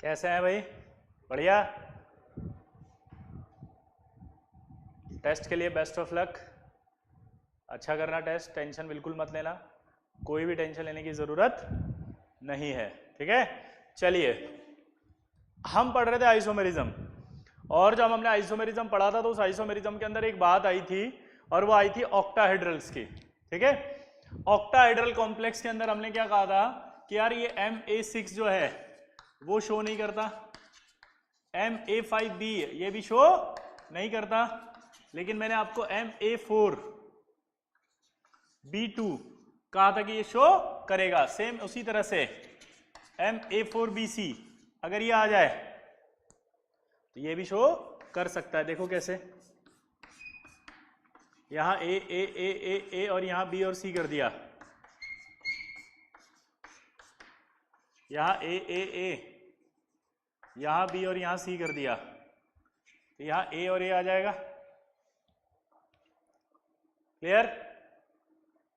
कैसे हैं भाई? बढ़िया। टेस्ट के लिए बेस्ट ऑफ लक। अच्छा करना टेस्ट, टेंशन बिल्कुल मत लेना, कोई भी टेंशन लेने की ज़रूरत नहीं है, ठीक है। चलिए, हम पढ़ रहे थे आइसोमेरिज्म, और जब हमने आइसोमेरिज्म पढ़ा था तो उस आइसोमेरिज्म के अंदर एक बात आई थी, और वो आई थी ऑक्टाहेड्रल्स की, ठीक है। ऑक्टाहेड्रल कॉम्प्लेक्स के अंदर हमने क्या कहा था कि यार ये MA6 जो है वो शो नहीं करता, MA5B ये भी शो नहीं करता, लेकिन मैंने आपको MA4B2 कहा था कि ये शो करेगा। सेम उसी तरह से MA4BC अगर ये आ जाए तो ये भी शो कर सकता है। देखो कैसे, यहां ए और यहां B और C कर दिया, यहां ए यहां B और यहां C कर दिया, तो यहां A और A आ जाएगा। क्लियर?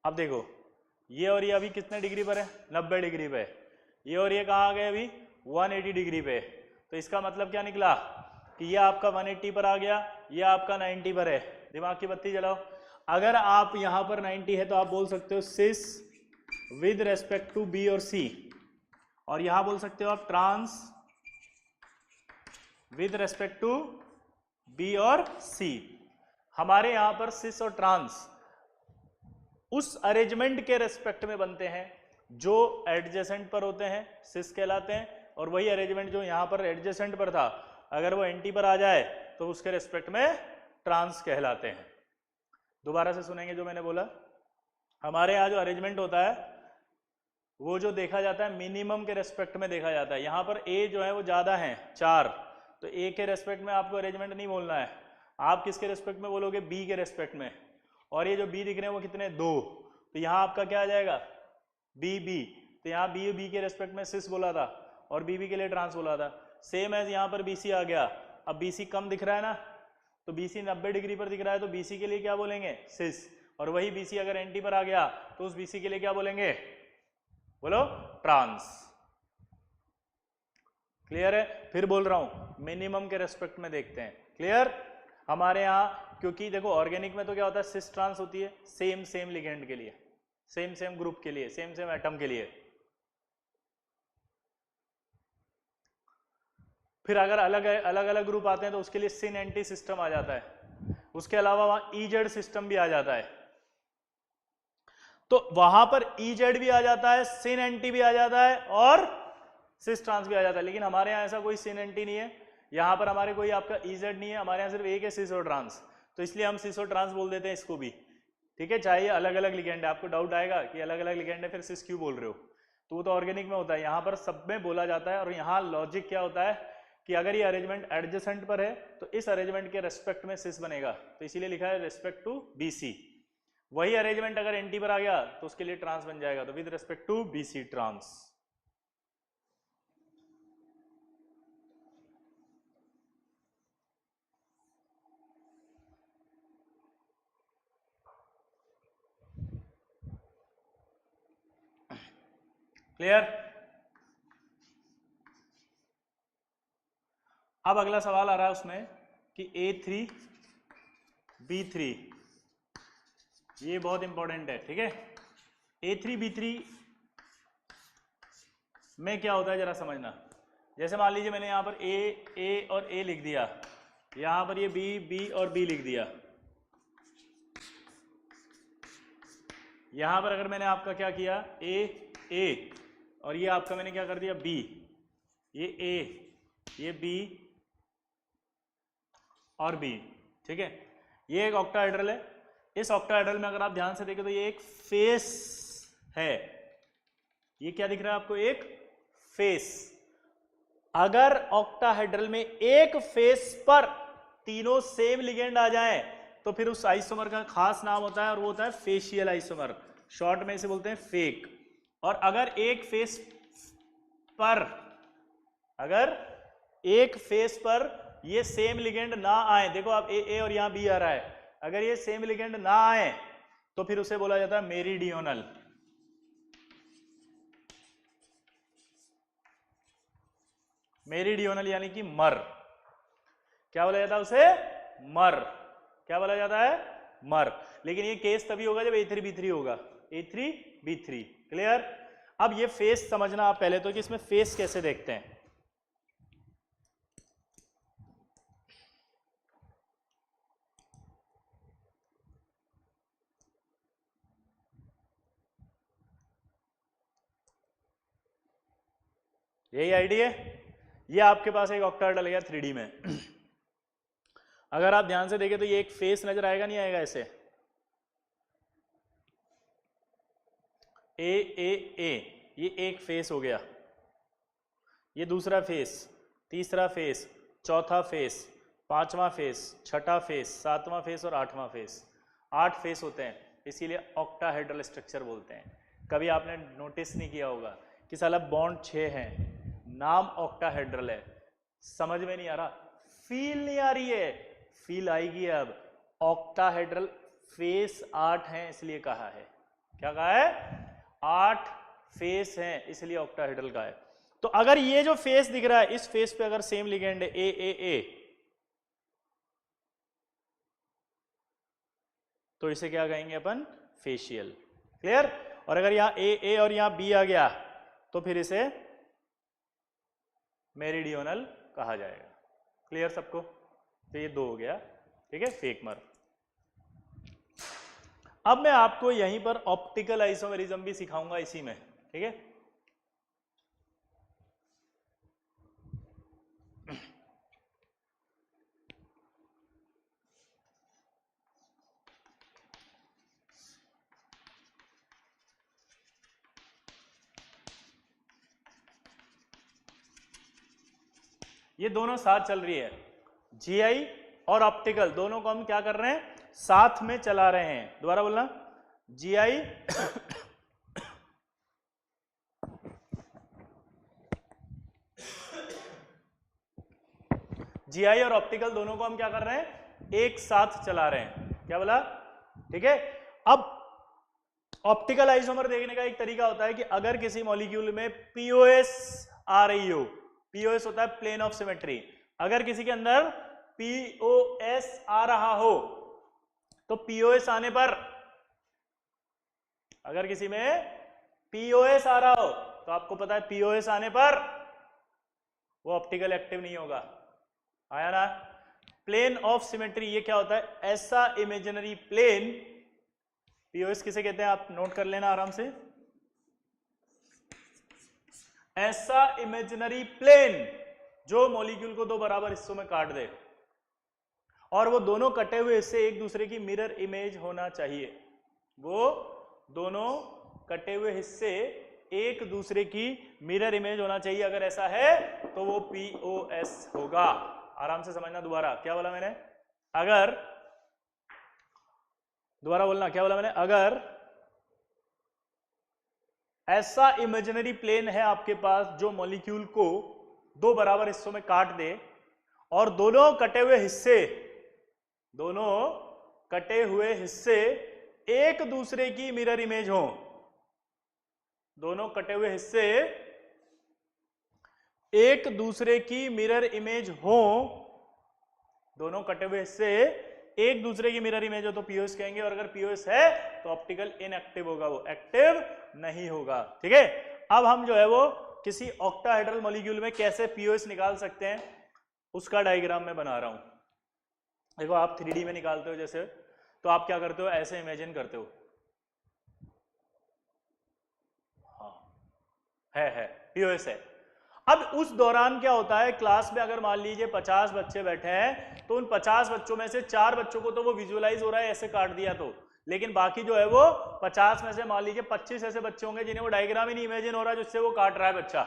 अब देखो, ये और ये अभी कितने डिग्री पर है? 90 डिग्री पे। ये और ये कहाँ आ गए? अभी 180 डिग्री पे। तो इसका मतलब क्या निकला कि ये आपका 180 पर आ गया, ये आपका 90 पर है। दिमाग की बत्ती जलाओ। अगर आप यहां पर 90 है तो आप बोल सकते हो cis with respect to B और सी, और यहां बोल सकते हो आप trans with respect to B और सी। हमारे यहां पर सिस और ट्रांस उस अरेंजमेंट के रेस्पेक्ट में बनते हैं जो एडजेसेंट पर होते हैं, सिस कहलाते हैं, और वही अरेंजमेंट जो यहां पर एडजेसेंट पर था अगर वो एंटी पर आ जाए तो उसके रेस्पेक्ट में ट्रांस कहलाते हैं। दोबारा से सुनेंगे जो मैंने बोला। हमारे यहाँ जो अरेंजमेंट होता है वो जो देखा जाता है मिनिमम के रेस्पेक्ट में देखा जाता है। यहाँ पर ए जो है वो ज्यादा है 4, तो ए के रेस्पेक्ट में आपको अरेंजमेंट नहीं बोलना है, आप किसके रेस्पेक्ट में बोलोगे? बी के रेस्पेक्ट में। और ये जो बी दिख रहे हैं वो कितने? 2, तो यहाँ आपका क्या आ जाएगा? बी। तो यहाँ बी के रेस्पेक्ट में सिस बोला था और बी के लिए ट्रांस बोला था। सेम एज यहाँ पर BC आ गया। अब BC कम दिख रहा है ना, तो BC 90 डिग्री पर दिख रहा है, तो BC के लिए क्या बोलेंगे? सिस। और वही BC अगर एंटी पर आ गया तो उस BC के लिए क्या बोलेंगे? बोलो, ट्रांस। क्लियर है? फिर बोल रहा हूं, मिनिमम के रेस्पेक्ट में देखते हैं। क्लियर? हमारे यहाँ क्योंकि देखो ऑर्गेनिक में तो क्या होता है, सिस ट्रांस होती है सेम लिगेंड के लिए, सेम ग्रुप के लिए, सेम एटम के लिए। फिर अगर अलग ग्रुप आते हैं तो उसके लिए सिन एंटी सिस्टम आ जाता है, उसके अलावा वहां EZ सिस्टम भी आ जाता है। तो वहां पर EZ भी आ जाता है, सिन एंटी भी आ जाता है और सिस ट्रांस भी आ जाता है। लेकिन हमारे यहाँ ऐसा कोई सिन एंटी नहीं है, यहाँ पर हमारे कोई आपका EZ नहीं है, हमारे यहाँ सिर्फ एक है सिस और ट्रांस, तो इसलिए हम सिस और ट्रांस बोल देते हैं इसको भी। ठीक है, चाहे अलग अलग लिगेंड है। आपको डाउट आएगा कि अलग अलग लिगेंड है फिर सिस क्यों बोल रहे हो, तो वो तो ऑर्गेनिक में होता है, यहाँ पर सब में बोला जाता है। और यहाँ लॉजिक क्या होता है कि अगर ये अरेंजमेंट एडजेसेंट पर है तो इस अरेंजमेंट के रेस्पेक्ट में सिस बनेगा, तो इसीलिए लिखा है रेस्पेक्ट टू BC। वही अरेंजमेंट अगर एंटी पर आ गया तो उसके लिए ट्रांस बन जाएगा, तो with respect to BC trans. Clear? अब अगला सवाल आ रहा है उसमें कि A3B3, ये बहुत इंपॉर्टेंट है, ठीक है। A3B3 में क्या होता है जरा समझना। जैसे मान लीजिए मैंने यहां पर A और A लिख दिया, यहां पर ये B और B लिख दिया, यहां पर अगर मैंने आपका क्या किया A और ये आपका मैंने क्या कर दिया B, ये A ये B और B, ठीक है। ये एक ऑक्टाहेड्रल है। इस ऑक्टाहेड्रल में अगर आप ध्यान से देखें तो ये एक फेस है, ये क्या दिख रहा है आपको? एक फेस। अगर ऑक्टाहेड्रल में एक फेस पर तीनों सेम लिगेंड आ जाए तो फिर उस आइसोमर का खास नाम होता है और वो होता है फेशियल आइसोमर, शॉर्ट में इसे बोलते हैं फेक। और अगर एक फेस पर ये सेम लिगेंड ना आए, देखो आप ए और यहां B आ रहा है, अगर ये सेम लिगेंड ना आए तो फिर उसे बोला जाता है मेरीडियोनल। मेरीडियोनल यानी कि मर, क्या बोला जाता है उसे? मर। क्या बोला जाता है? मर। लेकिन ये केस तभी होगा जब A3B3 होगा, A3B3। क्लियर? अब ये फेस समझना आप पहले तो कि इसमें फेस कैसे देखते हैं। यही आईडी है। ये आपके पास एक ऑक्टाहेड्रल है 3D में। अगर आप ध्यान से देखें तो ये एक फेस नजर आएगा, नहीं आएगा? ऐसे ए, ये एक फेस हो गया, ये दूसरा फेस, तीसरा फेस, चौथा फेस, पांचवा फेस, छठा फेस, सातवां फेस और आठवां फेस। 8 फेस होते हैं, इसीलिए ऑक्टाहेड्रल स्ट्रक्चर बोलते हैं। कभी आपने नोटिस नहीं किया होगा कि साला बॉन्ड 6 हैं, नाम ऑक्टाहेड्रल है, समझ में नहीं आ रहा, फील नहीं आ रही है, फील आएगी अब। ऑक्टाहेड्रल फेस 8 हैं इसलिए कहा है। क्या कहा है? 8 फेस हैं इसलिए ऑक्टाहेड्रल का है। तो अगर ये जो फेस दिख रहा है, इस फेस पे अगर सेम लिगेंड है ए, तो इसे क्या कहेंगे अपन? फेशियल। क्लियर? और अगर यहां ए और यहां बी आ गया तो फिर इसे मेरीडियोनल कहा जाएगा। क्लियर सबको? तो ये 2 हो गया, ठीक है, फेक मर। अब मैं आपको यहीं पर ऑप्टिकल आइसोमेरिज्म भी सिखाऊंगा इसी में, ठीक है। ये दोनों साथ चल रही है, जीआई और ऑप्टिकल दोनों को हम क्या कर रहे हैं? साथ में चला रहे हैं। दोबारा बोलना, जीआई जीआई और ऑप्टिकल दोनों को हम क्या कर रहे हैं? एक साथ चला रहे हैं। क्या बोला? ठीक है। अब ऑप्टिकल आइसोमर देखने का एक तरीका होता है कि अगर किसी मॉलिक्यूल में पीओएस आ रही हो, पीओएस होता है प्लेन ऑफ सिमेट्री, अगर किसी के अंदर पीओएस आ रहा हो तो पीओएस आने पर, अगर किसी में पीओएस आ रहा हो तो आपको पता है पीओएस आने पर वो ऑप्टिकल एक्टिव नहीं होगा। आया ना? प्लेन ऑफ सिमेट्री ये क्या होता है? ऐसा इमेजिनरी प्लेन, पीओएस किसे कहते हैं आप नोट कर लेना आराम से, ऐसा इमेजिनरी प्लेन जो मॉलिक्यूल को 2 बराबर हिस्सों में काट दे और वो दोनों कटे हुए हिस्से एक दूसरे की मिरर इमेज होना चाहिए। वो दोनों कटे हुए हिस्से एक दूसरे की मिरर इमेज होना चाहिए। अगर ऐसा है तो वो पीओएस होगा। आराम से समझना। दोबारा क्या बोला मैंने? अगर, दोबारा बोलना, क्या बोला मैंने? अगर ऐसा इमेजिनरी प्लेन है आपके पास जो मॉलिक्यूल को 2 बराबर हिस्सों में काट दे और दोनों कटे हुए हिस्से एक दूसरे की मिरर इमेज हो, दोनों कटे हुए हिस्से एक दूसरे की मिरर इमेज हो, दोनों कटे हुए हिस्से एक दूसरे की मिरर इमेज हो तो पीओएस कहेंगे। और अगर पीओएस है तो ऑप्टिकल इनएक्टिव होगा, वो एक्टिव नहीं होगा। ठीक है। अब हम जो है वो किसी ऑक्टाहेड्रल मॉलिक्यूल में कैसे पीओएस निकाल सकते हैं उसका डायग्राम मैं बना रहा हूं। देखो आप 3D में निकालते हो जैसे, तो आप क्या करते हो? ऐसे इमेजिन करते हो, हाँ है पीओएस है। अब उस दौरान क्या होता है, क्लास में अगर मान लीजिए 50 बच्चे बैठे हैं तो उन 50 बच्चों में से 4 बच्चों को तो वो विजुअलाइज हो रहा है ऐसे काट दिया तो, लेकिन बाकी जो है वो 50 में से मान लीजिए 25 ऐसे बच्चे होंगे जिन्हें वो डायग्राम ही नहीं इमेजिन हो रहा है जिससे वो काट रहा है बच्चा।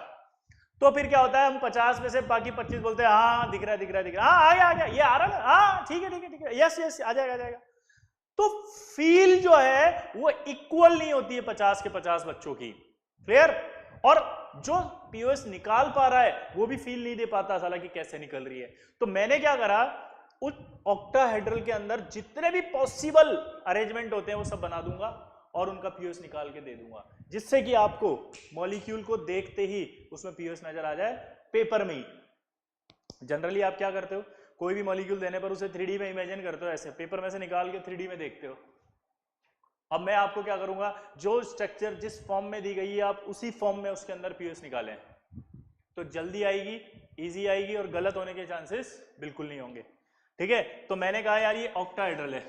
तो फिर क्या होता है, हम 50 में से बाकी 25 बोलते हैं हाँ दिख रहा है, हाँ आ गया ये आ रहा है, हाँ ठीक है यस आ जाएगा। तो फील जो है वो इक्वल नहीं होती है 50 के 50 बच्चों की। क्लियर? और जो पीओएस निकाल पा रहा है वो भी फील नहीं दे पाता साला कि कैसे निकल रही है। तो मैंने क्या करा, उस ऑक्टाहेड्रल के अंदर जितने भी पॉसिबल अरेंजमेंट होते हैं वो सब बना दूंगा और उनका पीओएस निकाल के दे दूंगा, जिससे कि आपको मॉलिक्यूल को देखते ही उसमें पीओएस नजर आ जाए पेपर में ही। जनरली आप क्या करते हो, कोई भी मॉलिक्यूल देने पर उसे 3D में इमेजिन करते हो, ऐसे पेपर में से निकाल के 3D में देखते हो। अब मैं आपको क्या करूंगा, जो स्ट्रक्चर जिस फॉर्म में दी गई है आप उसी फॉर्म में उसके अंदर पीओएस निकालें, तो जल्दी आएगी, इजी आएगी और गलत होने के चांसेस बिल्कुल नहीं होंगे। ठीक है, तो मैंने कहा यार ये ऑक्टाहेड्रल है,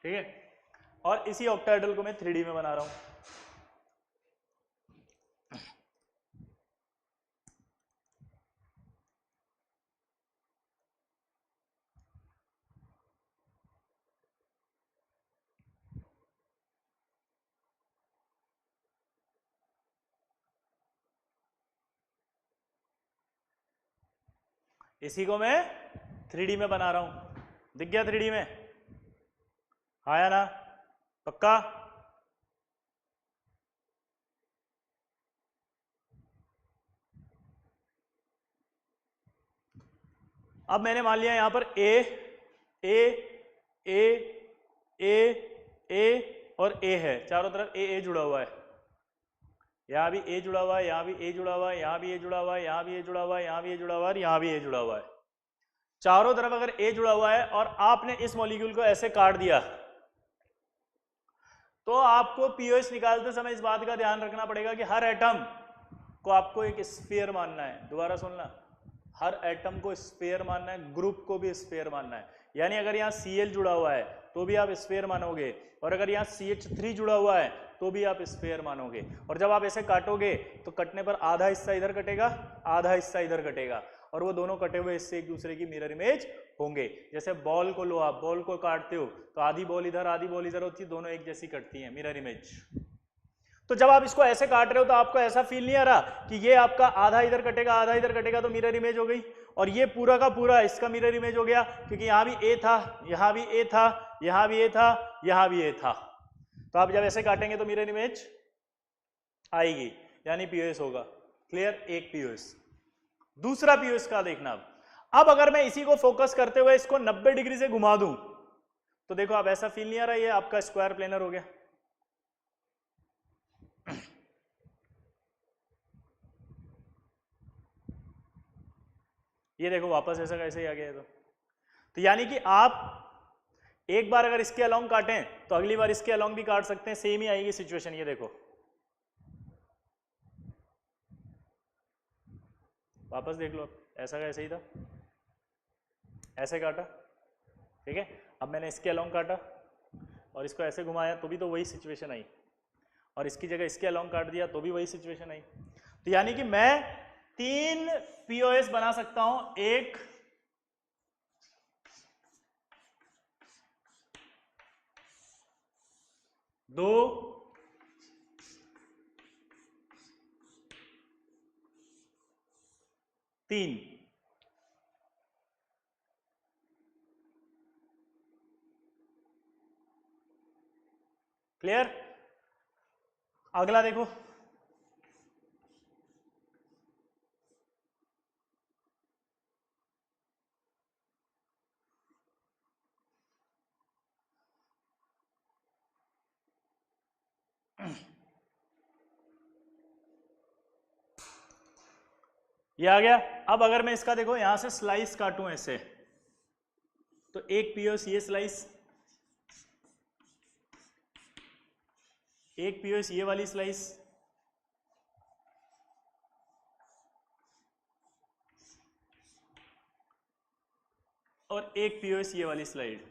ठीक है, और इसी ऑक्टाहेड्रल को मैं 3D में बना रहा हूं। इसी को मैं 3D में बना रहा हूं, दिख गया 3D में, आया ना, पक्का? अब मैंने मान लिया यहां पर ए ए ए ए ए और ए है, चारों तरफ ए जुड़ा हुआ है, यहां भी ए जुड़ा हुआ है, यहां भी ए जुड़ा हुआ है, यहां भी ए जुड़ा हुआ है, यहां भी ए जुड़ा हुआ है, यहां भी ए जुड़ा हुआ है, यहां भी ए जुड़ा हुआ है। चारों तरफ अगर ए जुड़ा हुआ है और आपने इस मॉलिक्यूल को ऐसे काट दिया, तो आपको पीओएस निकालते समय इस बात का ध्यान रखना पड़ेगा कि हर एटम को आपको एक स्फीयर मानना है। दोबारा सुनना, हर एटम को स्फीयर मानना है, ग्रुप को भी स्फीयर मानना है। यानी अगर यहाँ Cl जुड़ा हुआ है तो भी आप स्फीयर मानोगे, और अगर यहाँ CH3 जुड़ा हुआ है तो भी आप स्फीयर मानोगे। और जब आप ऐसे काटोगे तो कटने पर आधा हिस्सा इधर कटेगा, आधा हिस्सा इधर कटेगा, और वो दोनों कटे हुए हिस्से एक दूसरे की मिरर इमेज होंगे। जैसे बॉल को लो, आप बॉल को काटते हो तो आधी बॉल इधर आधी बॉल इधर होती है, दोनों एक जैसी कटती हैं, मिरर इमेज। तो जब आप इसको ऐसे काट रहे हो तो आपको ऐसा फील नहीं आ रहा कि ये आपका आधा इधर कटेगा आधा इधर कटेगा, तो मिरर इमेज हो गई, और ये पूरा का पूरा इसका मिरर इमेज हो गया, क्योंकि यहाँ भी ए था, यहाँ भी ए था, यहाँ भी ए था, यहाँ भी ए था। तो आप जब ऐसे काटेंगे तो मिरर इमेज आएगी, यानी पीओएस होगा। क्लियर? एक पीओएस। दूसरा पीओएस का देखना। अब अगर मैं इसी को फोकस करते हुए इसको 90 डिग्री से घुमा दूं तो देखो, आप ऐसा फील नहीं आ रहा, ये आपका स्क्वायर प्लेनर हो गया। ये देखो वापस ऐसा कैसे ही आ गया। तो यानी कि आप एक बार अगर इसके अलोंग काटें तो अगली बार इसके अलोंग भी काट सकते हैं, सेम ही आएगी सिचुएशन। ये देखो वापस देख लो, ऐसा कैसे ही था, ऐसे काटा, ठीक है। अब मैंने इसके अलोंग काटा और इसको ऐसे घुमाया तो भी तो वही सिचुएशन आई, और इसकी जगह इसके अलोंग काट दिया तो भी वही सिचुएशन आई। तो यानी कि मैं 3 पीओएस बना सकता हूं, 1 2 3। क्लियर? अगला देखो, ये आ गया। अब अगर मैं इसका देखो यहां से स्लाइस काटूं ऐसे, तो एक पीओएस ये स्लाइस, एक पीओएस ये वाली स्लाइस, और एक पीओएस ये वाली स्लाइड।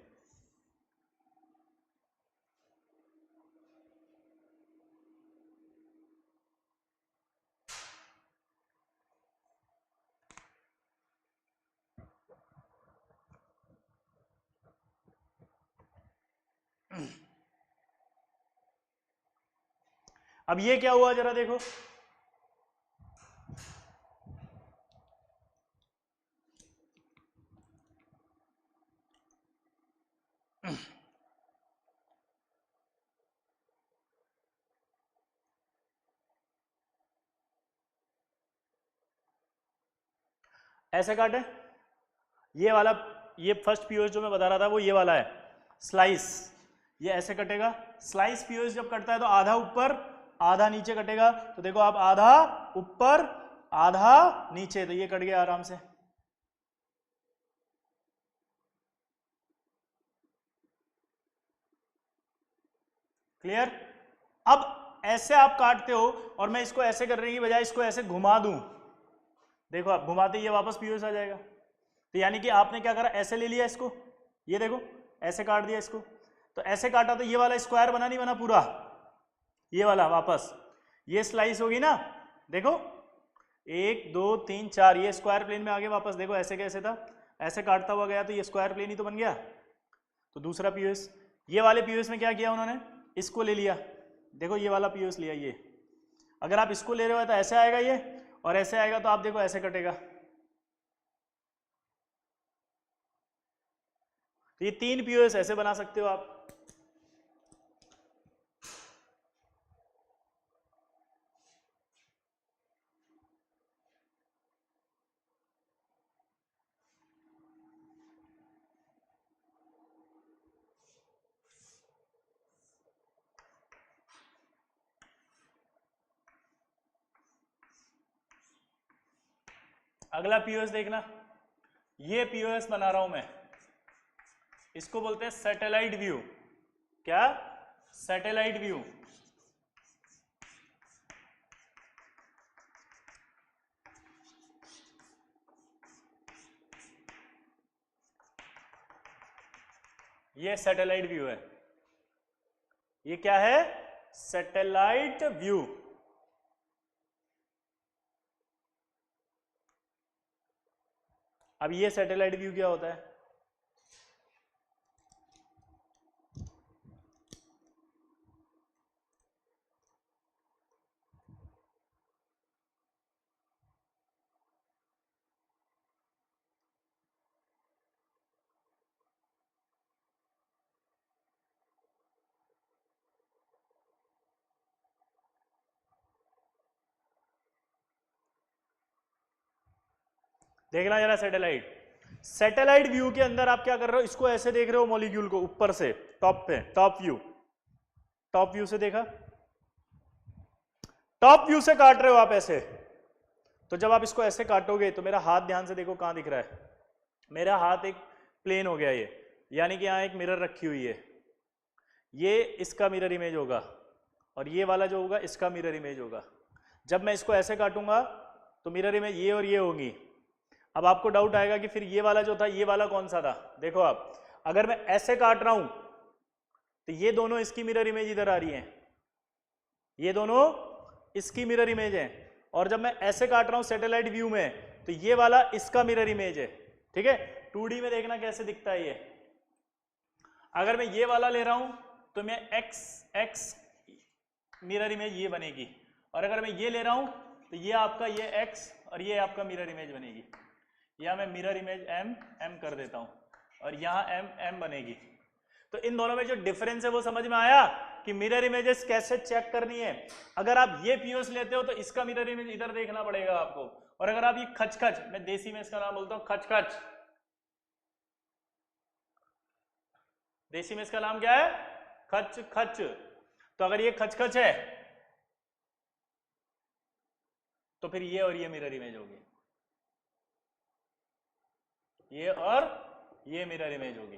अब ये क्या हुआ जरा देखो, ऐसे काटे, ये वाला, ये फर्स्ट पीओएस जो मैं बता रहा था वो ये वाला है स्लाइस, ये ऐसे कटेगा। स्लाइस पीओएस जब कटता है तो आधा ऊपर आधा नीचे कटेगा। तो देखो आप, आधा ऊपर आधा नीचे, तो ये कट गया आराम से। क्लियर? अब ऐसे आप काटते हो और मैं इसको ऐसे करने की बजाय इसको ऐसे घुमा दूं, देखो आप घुमाते ये वापस पीओएस आ जाएगा। तो यानी कि आपने क्या करा, ऐसे ले लिया इसको, ये देखो ऐसे काट दिया इसको, तो ऐसे काटा तो ये वाला स्क्वायर बना नहीं बना पूरा, ये वाला वापस ये स्लाइस होगी ना, देखो 1 2 3 4 ये स्क्वायर प्लेन में आ गया वापस, देखो ऐसे कैसे था, ऐसे काटता हुआ गया तो ये स्क्वायर प्लेन ही तो बन गया। तो दूसरा पीओएस, ये वाले पीओएस में क्या किया उन्होंने, इसको ले लिया, देखो ये वाला पीओएस लिया, ये अगर आप इसको ले रहे हो तो ऐसे आएगा ये, और ऐसे आएगा तो आप देखो ऐसे कटेगा। तो ये 3 पीओएस ऐसे बना सकते हो आप। अगला पीओएस देखना, ये पीओएस बना रहा हूं मैं, इसको बोलते हैं सैटेलाइट व्यू। क्या? Satellite view. ये सैटेलाइट व्यू है, ये क्या है, सैटेलाइट व्यू। अब ये सैटेलाइट व्यू क्या होता है, देखना जरा सैटेलाइट। सैटेलाइट व्यू के अंदर आप क्या कर रहे हो, इसको ऐसे देख रहे हो मॉलिक्यूल को ऊपर से, टॉप पे, टॉप व्यू, टॉप व्यू से देखा, टॉप व्यू से काट रहे हो आप ऐसे। तो जब आप इसको ऐसे काटोगे तो मेरा हाथ ध्यान से देखो कहां दिख रहा है, मेरा हाथ एक प्लेन हो गया ये, यानी कि यहां एक मिरर रखी हुई है, ये इसका मिरर इमेज होगा और ये वाला जो होगा इसका मिरर इमेज होगा। जब मैं इसको ऐसे काटूंगा तो मिरर इमेज ये और ये होगी। अब आपको डाउट आएगा कि फिर ये वाला जो था, ये वाला कौन सा था, देखो आप अगर मैं ऐसे काट रहा हूं तो ये दोनों इसकी मिरर इमेज इधर आ रही है, ये दोनों इसकी मिरर इमेज है, और जब मैं ऐसे काट रहा हूं सैटेलाइट व्यू में तो ये वाला इसका मिरर इमेज है। ठीक है, 2D में देखना कैसे दिखता है ये, अगर मैं ये वाला ले रहा हूं तो मैं x मिरर इमेज ये बनेगी, और अगर मैं ये ले रहा हूं तो ये आपका ये x और ये आपका मिरर इमेज बनेगी। या मैं मिरर इमेज m कर देता हूं और यहां m बनेगी। तो इन दोनों में जो डिफरेंस है वो समझ में आया कि मिरर इमेजेस कैसे चेक करनी है। अगर आप ये पीओएस लेते हो तो इसका मिरर इमेज इधर देखना पड़ेगा आपको, और अगर आप ये खच, मैं देसी में इसका नाम बोलता हूं खच, देसी में इसका नाम क्या है, खच। तो अगर ये खच है तो फिर ये और ये मिरर इमेज होगी, ये और ये मिरर इमेज होगी।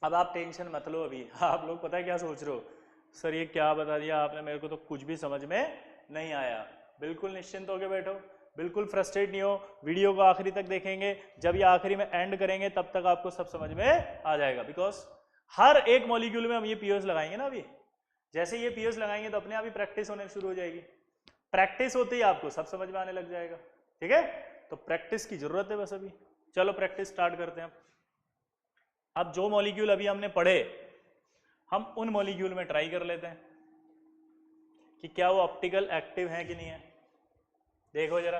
अब आप टेंशन मत लो, अभी आप लोग पता है क्या सोच रहे हो, सर ये क्या बता दिया आपने मेरे को, तो कुछ भी समझ में नहीं आया। बिल्कुल निश्चिंत होकर बैठो, बिल्कुल फ्रस्ट्रेट नहीं हो, वीडियो को आखिरी तक देखेंगे, जब ये आखिरी में एंड करेंगे तब तक आपको सब समझ में आ जाएगा। बिकॉज हर एक मॉलिक्यूल में हम ये पीओएस लगाएंगे ना, अभी जैसे ये पीओएस लगाएंगे तो अपने आप ही प्रैक्टिस होने शुरू हो जाएगी, प्रैक्टिस होते ही आपको सब समझ में आने लग जाएगा। ठीक है, तो प्रैक्टिस की जरूरत है बस अभी। चलो प्रैक्टिस स्टार्ट करते हैं। अब जो मॉलिक्यूल अभी हमने पढ़े, हम उन मॉलिक्यूल में ट्राई कर लेते हैं कि क्या वो ऑप्टिकल एक्टिव है कि नहीं है। देखो जरा,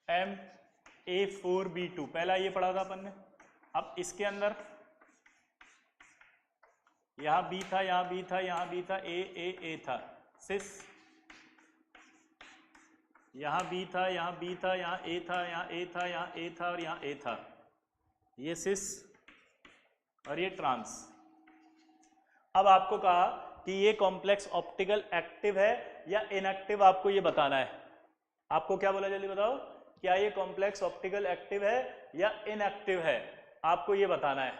MA4B2 पहला ये पढ़ा था अपन ने। अब इसके अंदर यहां B था, यहां B था, यहां B था, A था, सिस यहाँ बी था, यहाँ बी था, यहाँ ए था, यहाँ ए था, यहाँ ए था और यहाँ ए था। ये सिस और ये ट्रांस। अब आपको कहा कि ये कॉम्प्लेक्स ऑप्टिकल एक्टिव है या इनएक्टिव, आपको ये बताना है। आपको क्या बोला, जल्दी बताओ, क्या ये कॉम्प्लेक्स ऑप्टिकल एक्टिव है या इनएक्टिव है, आपको ये बताना है।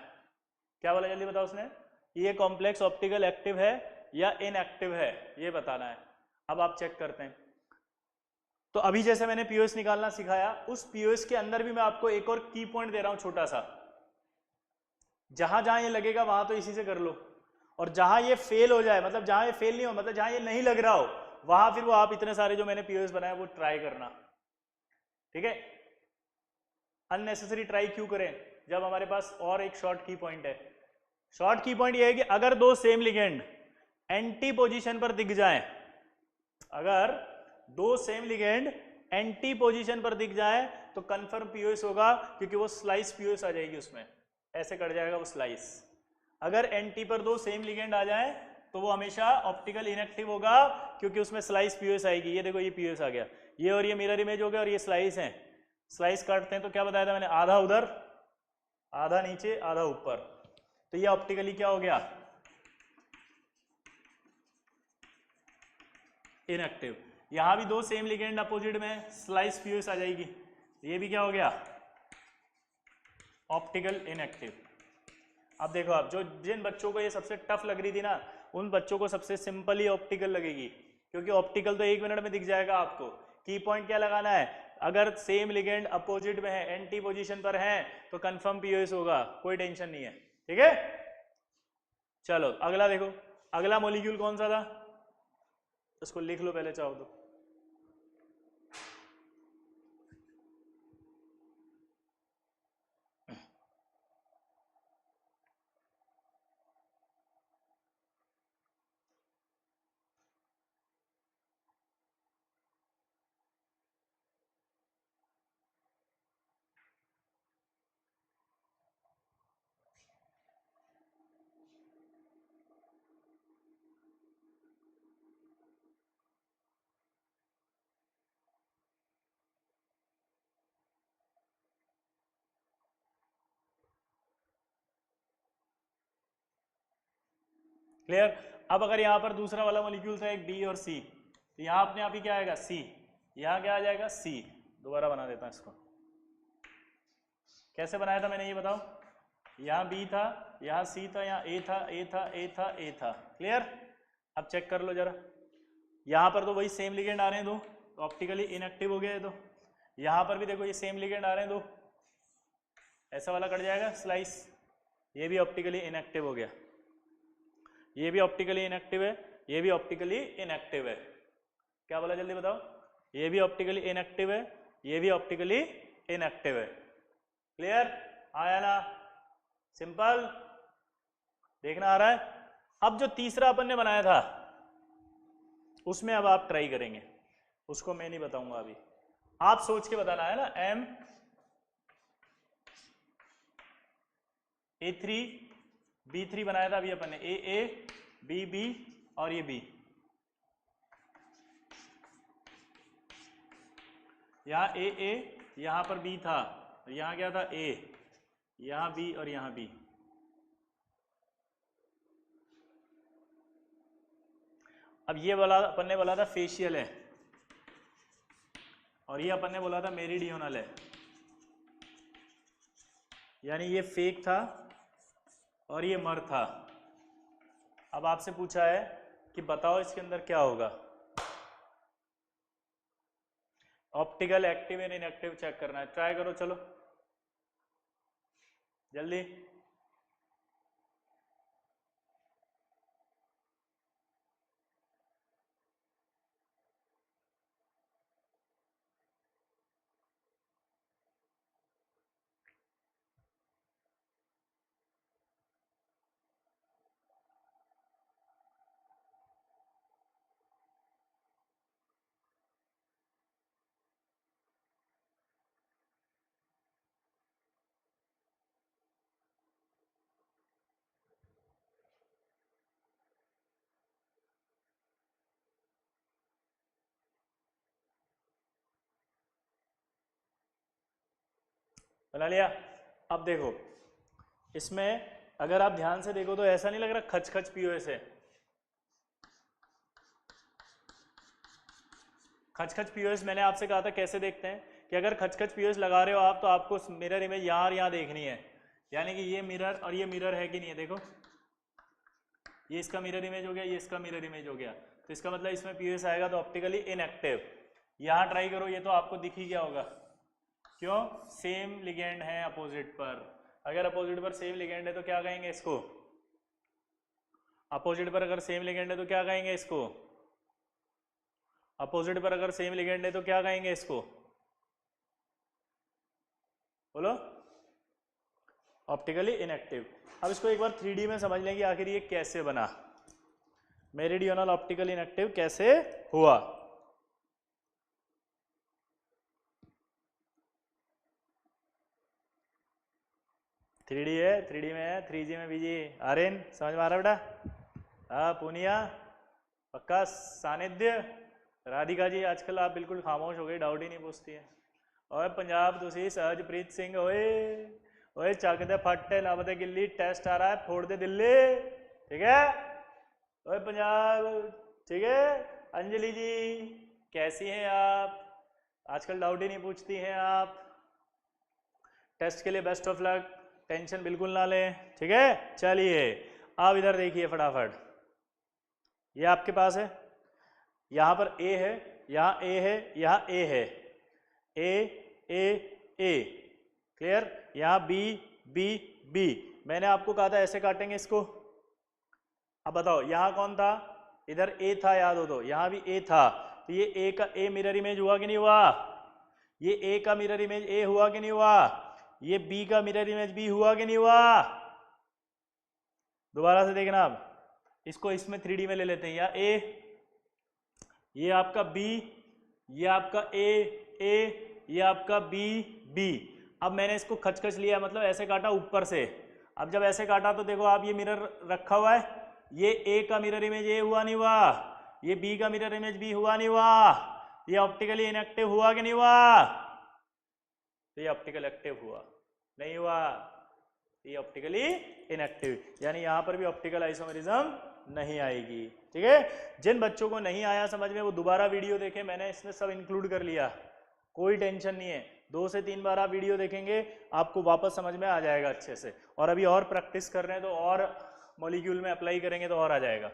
क्या बोला, जल्दी बताओ उसने, ये कॉम्प्लेक्स ऑप्टिकल एक्टिव है या इनएक्टिव है, ये बताना है। अब आप चेक करते हैं। तो अभी जैसे मैंने पीओएस निकालना सिखाया, उस पीओएस के अंदर भी मैं आपको एक और की पॉइंट दे रहा हूं छोटा सा। जहां जहां ये लगेगा वहां तो इसी से कर लो, और जहां ये फेल हो जाए, मतलब जहां ये फेल नहीं हो, मतलब जहां ये नहीं लग रहा हो, वहां फिर वो आप इतने सारे जो मैंने पीओएस बनाए वो ट्राई करना। ठीक है। अननेसेसरी ट्राई क्यों करें जब हमारे पास और एक शॉर्ट की पॉइंट है। शॉर्ट की पॉइंट ये है कि अगर दो सेम लिगेंड एंटी पोजीशन पर दिख जाएं, अगर दो सेम लिगेंड एंटी पोजीशन पर दिख जाए तो कंफर्म पीओएस होगा, क्योंकि वो स्लाइस पीओएस आ जाएगी उसमें, ऐसे कट जाएगा वो स्लाइस। अगर एंटी पर दो सेम लिगेंड आ जाए तो वो हमेशा ऑप्टिकल इनएक्टिव होगा, क्योंकि उसमें स्लाइस पीओएस आएगी। ये देखो, ये पीओएस आ गया, ये और ये मिरर इमेज हो गया, और ये स्लाइस है। स्लाइस काटते हैं तो क्या बताया था मैंने, आधा उधर आधा नीचे आधा ऊपर, तो ये ऑप्टिकली क्या हो गया, इनएक्टिव। यहां भी दो सेम लिगेंड अपोजिट में, स्लाइस पीओएस आ जाएगी, ये भी क्या हो गया, ऑप्टिकल इनएक्टिव। अब देखो, आप जो जिन बच्चों को ये सबसे टफ लग रही थी ना, उन बच्चों को सबसे सिंपल ही ऑप्टिकल लगेगी, क्योंकि ऑप्टिकल तो 1 मिनट में दिख जाएगा आपको। की पॉइंट क्या लगाना है, अगर सेम लिगेंड अपोजिट में है, एंटी पोजीशन पर है, तो कंफर्म पीओएस होगा, कोई टेंशन नहीं है। ठीक है, चलो अगला देखो। अगला मॉलिक्यूल कौन सा था, इसको लिख लो पहले चाहो तो। क्लियर। अब अगर यहाँ पर दूसरा वाला मॉलिक्यूल था एक बी और सी, तो यहाँ अपने आप ही क्या आएगा, सी। यहाँ क्या आ जाएगा, सी। दोबारा बना देता हूँ इसको। कैसे बनाया था मैंने, ये बताओ। यहाँ बी था, यहाँ सी था, यहाँ ए था, ए था, ए था, ए था। क्लियर। अब चेक कर लो जरा, यहाँ पर तो वही सेम लिगेंड आ रहे हैं दो, तो ऑप्टिकली इनएक्टिव हो गया है। तो यहाँ पर भी देखो ये सेम लिगेंड आ रहे हैं दो, ऐसा वाला कट जाएगा स्लाइस, ये भी ऑप्टिकली इनएक्टिव हो गया। ये भी ऑप्टिकली इनएक्टिव है, ये भी ऑप्टिकली इनएक्टिव है। क्या बोला, जल्दी बताओ। ये भी ऑप्टिकली इनएक्टिव है, ये भी ऑप्टिकली इनएक्टिव है। क्लियर, आया ना, सिंपल, देखना आ रहा है। अब जो तीसरा अपन ने बनाया था उसमें अब आप ट्राई करेंगे, उसको मैं नहीं बताऊंगा अभी, आप सोच के बताना है ना। एम A3 B3 बनाया था अभी अपन ने, ए बी बी और ये बी। यहाँ ए यहाँ पर बी था, यहाँ क्या था, ए, यहाँ बी और यहाँ बी। अब ये वाला अपन ने बोला था फेशियल है, और ये अपन ने बोला था मेरिडियोनल है, यानी ये फेक था और ये मर था। अब आपसे पूछा है कि बताओ इसके अंदर क्या होगा। Optical active and inactive check करना है, ट्राई करो, चलो जल्दी। बना लिया। अब देखो इसमें अगर आप ध्यान से देखो तो ऐसा नहीं लग रहा खच खच पीओएस है। खच खच पीओएस मैंने आपसे कहा था कैसे देखते हैं कि अगर खच खच पीओएस लगा रहे हो आप तो आपको मिरर इमेज यहाँ और यहाँ देखनी है, यानी कि ये मिरर और ये मिरर है कि नहीं है। देखो ये इसका मिरर इमेज हो गया, ये इसका मिरर इमेज हो गया, तो इसका मतलब इसमें पीओएस आएगा तो ऑप्टिकली इनएक्टिव। यहाँ ट्राई करो, ये तो आपको दिख ही गया होगा, क्यों? सेम लिगेंड है अपोजिट पर। अगर अपोजिट पर सेम लिगेंड है तो क्या कहेंगे इसको? अपोजिट पर अगर सेम लिगेंड है तो क्या कहेंगे इसको? अपोजिट पर अगर सेम लिगेंड है तो क्या कहेंगे इसको? बोलो। Optically inactive. अब इसको एक बार 3D में समझ लेंगे आखिर ये कैसे बना, मेरिडियोनल ऑप्टिकल इनएक्टिव कैसे हुआ। थ्री डी है, 3D में है, 3G में बीजी। आर्यन समझ में आ रहा बेटा? हाँ पूनिया पक्का सानिध्य। राधिका जी आजकल आप बिल्कुल खामोश हो गई, डाउट ही नहीं पूछती है। और पंजाब तुसी सहजप्रीत सिंह ओए ओए चक दे फट्टे लब दे गिल्ली, टेस्ट आ रहा है फोड़ दे दिल्ली, ठीक है? ओए पंजाब, ठीक है? अंजलि जी कैसी हैं आप? आजकल डाउट ही नहीं पूछती हैं आप। टेस्ट के लिए बेस्ट ऑफ लक, टेंशन बिल्कुल ना लें, ठीक है? चलिए अब इधर देखिए फटाफट, ये आपके पास है, यहाँ पर ए है, यहाँ ए है, यहाँ ए है, ए ए ए, क्लियर? यहाँ बी बी बी। मैंने आपको कहा था ऐसे काटेंगे इसको। अब बताओ यहाँ कौन था? इधर ए था, याद हो तो, यहाँ भी ए था, तो ये ए का ए मिरर इमेज हुआ कि नहीं हुआ? ये ए का मिरर इमेज ए हुआ कि नहीं हुआ? ये बी का मिरर इमेज बी हुआ कि नहीं हुआ? दोबारा से देखना, अब इसको इसमें 3D में ले लेते हैं। या ए, ये आपका बी, ये आपका ए ए, ये आपका बी बी। अब मैंने इसको खचखच लिया, मतलब ऐसे काटा ऊपर से। अब जब ऐसे काटा तो देखो आप ये मिरर रखा हुआ है, ये ए का मिरर इमेज ए हुआ नहीं हुआ? ये बी का मिरर इमेज बी हुआ नहीं हुआ? ये ऑप्टिकली इनएक्टिव हुआ कि नहीं हुआ? तो ये ऑप्टिकल एक्टिव हुआ नहीं हुआ? ये ऑप्टिकली इनएक्टिव, यानी यहां पर भी ऑप्टिकल आइसोमेरिज्म नहीं आएगी, ठीक है? जिन बच्चों को नहीं आया समझ में वो दोबारा वीडियो देखें, मैंने इसमें सब इंक्लूड कर लिया, कोई टेंशन नहीं है। 2 से 3 बार आप वीडियो देखेंगे आपको वापस समझ में आ जाएगा अच्छे से। और अभी और प्रैक्टिस कर रहे हैं तो और मॉलिक्यूल में अप्लाई करेंगे तो और आ जाएगा।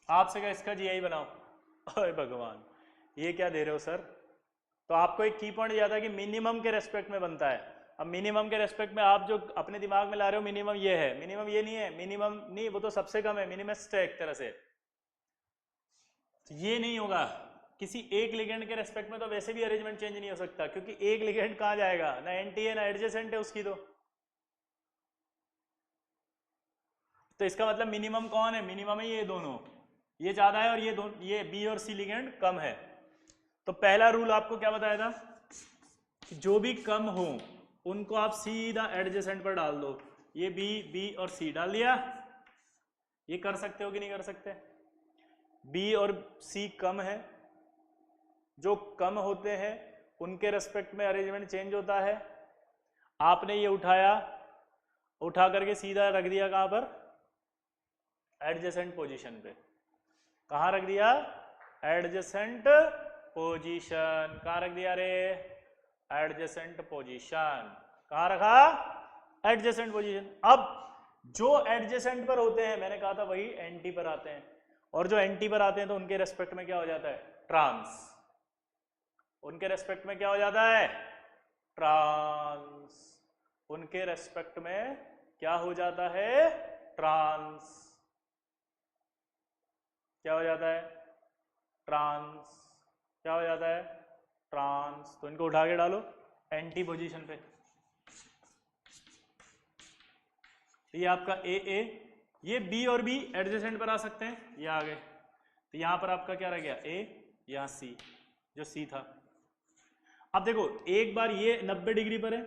आपसे क्या इसका जीआई बनाओ? अरे भगवान, ये क्या दे रहे हो सर? तो आपको एक की पॉइंट दिया था कि मिनिमम के रेस्पेक्ट में बनता है। अब मिनिमम के रेस्पेक्ट में आप जो अपने दिमाग में ला रहे हो मिनिमम ये है, मिनिमम ये नहीं है, मिनिमम नहीं, वो तो सबसे कम है, मिनिमस्ट है एक तरह से। तो ये नहीं होगा किसी एक लिगेंड के रेस्पेक्ट में, तो वैसे भी अरेंजमेंट चेंज नहीं हो सकता, क्योंकि एक लिगेंड कहाँ जाएगा? ना एंटी है ना एडजेसेंट है उसकी। तो इसका मतलब मिनिमम कौन है? मिनिमम है ये दोनों, ये ज्यादा है और ये दोनों, ये बी और सी लिगेंड कम है। तो पहला रूल आपको क्या बताया था कि जो भी कम हो उनको आप सीधा एडजेसेंट पर डाल दो। ये बी बी और सी डाल दिया। ये कर सकते हो कि नहीं कर सकते? बी और सी कम है, जो कम होते हैं उनके रेस्पेक्ट में अरेंजमेंट चेंज होता है। आपने ये उठाया, उठा करके सीधा रख दिया कहां पर? एडजेसेंट पोजीशन पे। कहां रख दिया? Adjacent position. कहां रख दिया रे? Adjacent position. कहां रखा? Adjacent position. अब जो एडजेसेंट पर होते हैं, मैंने कहा था वही एंटी पर आते हैं, और जो एंटी पर आते हैं तो उनके रेस्पेक्ट में क्या हो जाता है? ट्रांस। उनके रेस्पेक्ट में क्या हो जाता है? ट्रांस। उनके रेस्पेक्ट में क्या हो जाता है? ट्रांस। क्या हो जाता है? ट्रांस। क्या हो जाता है? ट्रांस। तो इनको उठा के डालो एंटी पोजीशन पे। ये आपका ए ए, ये बी और बी एडजेसेंट पर आ सकते हैं, ये आ गए। तो यहां पर आपका क्या रह गया? ए, यहां सी, जो सी था। अब देखो एक बार ये 90 डिग्री पर है,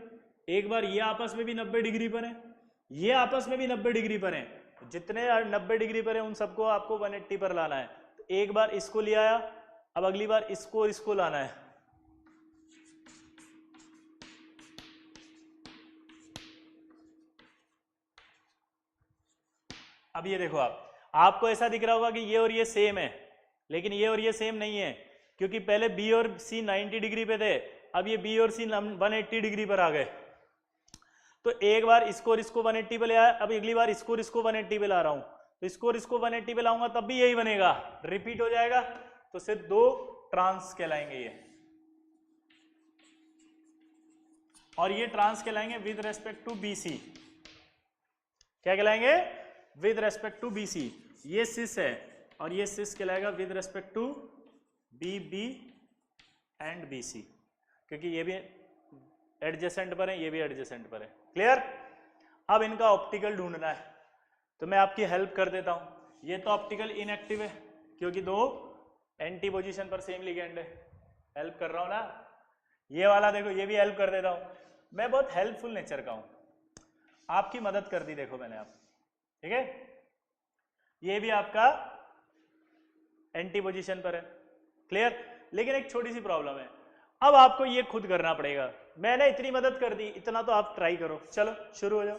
एक बार ये आपस में भी 90 डिग्री पर है, ये आपस में भी 90 डिग्री पर है, जितने 90 डिग्री पर है उन सबको आपको 180 पर लाना है। तो एक बार इसको ले आया, अब अगली बार इसको और इसको लाना है। अब ये देखो आपको ऐसा दिख रहा होगा कि ये और ये सेम है, लेकिन ये और ये सेम नहीं है, क्योंकि पहले बी और सी 90 डिग्री पे थे, अब ये बी और सी 180 डिग्री पर आ गए। तो एक बार इसको और इसको 180 पे ले आया, अब अगली बार इसको और इसको 180 पे ला रहा हूं, तो इसको और इसको 180 पे लाऊंगा तब भी यही बनेगा, रिपीट हो जाएगा। तो सिर्फ दो ट्रांस कहलाएंगे ये, और ये ट्रांस कहलाएंगे विद रेस्पेक्ट टू बीसी। क्या कहलाएंगे? With respect to BC. ये सिस है और ये सिस कहलाएगा with respect to B B and B C, क्योंकि ये भी एडजेसेंट पर है, ये भी एडजेसेंट पर है। क्लियर? अब इनका ऑप्टिकल ढूंढना है, तो मैं आपकी हेल्प कर देता हूं। ये तो ऑप्टिकल इनएक्टिव है क्योंकि दो एंटी पोजीशन पर सेम लिगेंड है। हेल्प कर रहा हूं ना? ये वाला देखो, ये भी हेल्प कर देता हूं, मैं बहुत हेल्पफुल नेचर का हूं, आपकी मदद कर दी देखो मैंने। आप ठीक है, ये भी आपका एंटी पोजीशन पर है। क्लियर? लेकिन एक छोटी सी प्रॉब्लम है, अब आपको ये खुद करना पड़ेगा। मैंने इतनी मदद कर दी, इतना तो आप ट्राई करो। चलो शुरू हो जाओ।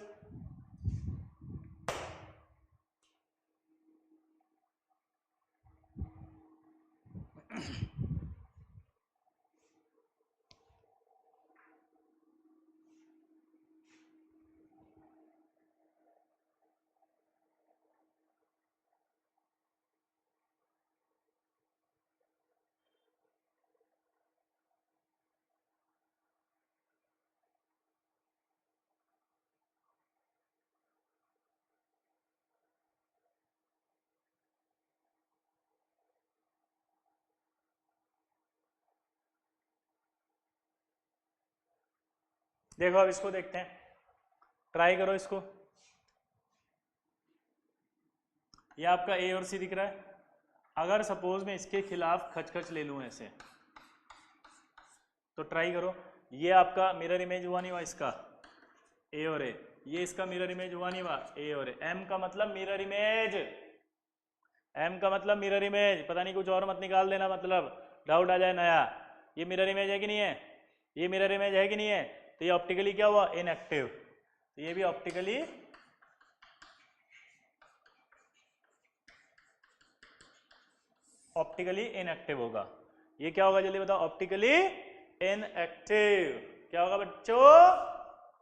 देखो अब इसको देखते हैं, ट्राई करो इसको। ये आपका ए और सी दिख रहा है। अगर सपोज मैं इसके खिलाफ खच ले लूं ऐसे, तो ट्राई करो। ये आपका मिरर इमेज हुआ नहीं हुआ इसका, ए और ए, ये इसका मिरर इमेज हुआ नहीं हुआ, ए और ए। एम का मतलब मिरर इमेज, एम का मतलब मिरर इमेज, पता नहीं कुछ और मत निकाल देना, मतलब डाउट आ जाए नया। ये मिरर इमेज है कि नहीं है? ये मिरर इमेज है कि नहीं है? तो ये ऑप्टिकली क्या हुआ? इनएक्टिव। तो ये भी ऑप्टिकली इनएक्टिव होगा। ये क्या होगा जल्दी बताओ? Optically inactive. क्या होगा बच्चों?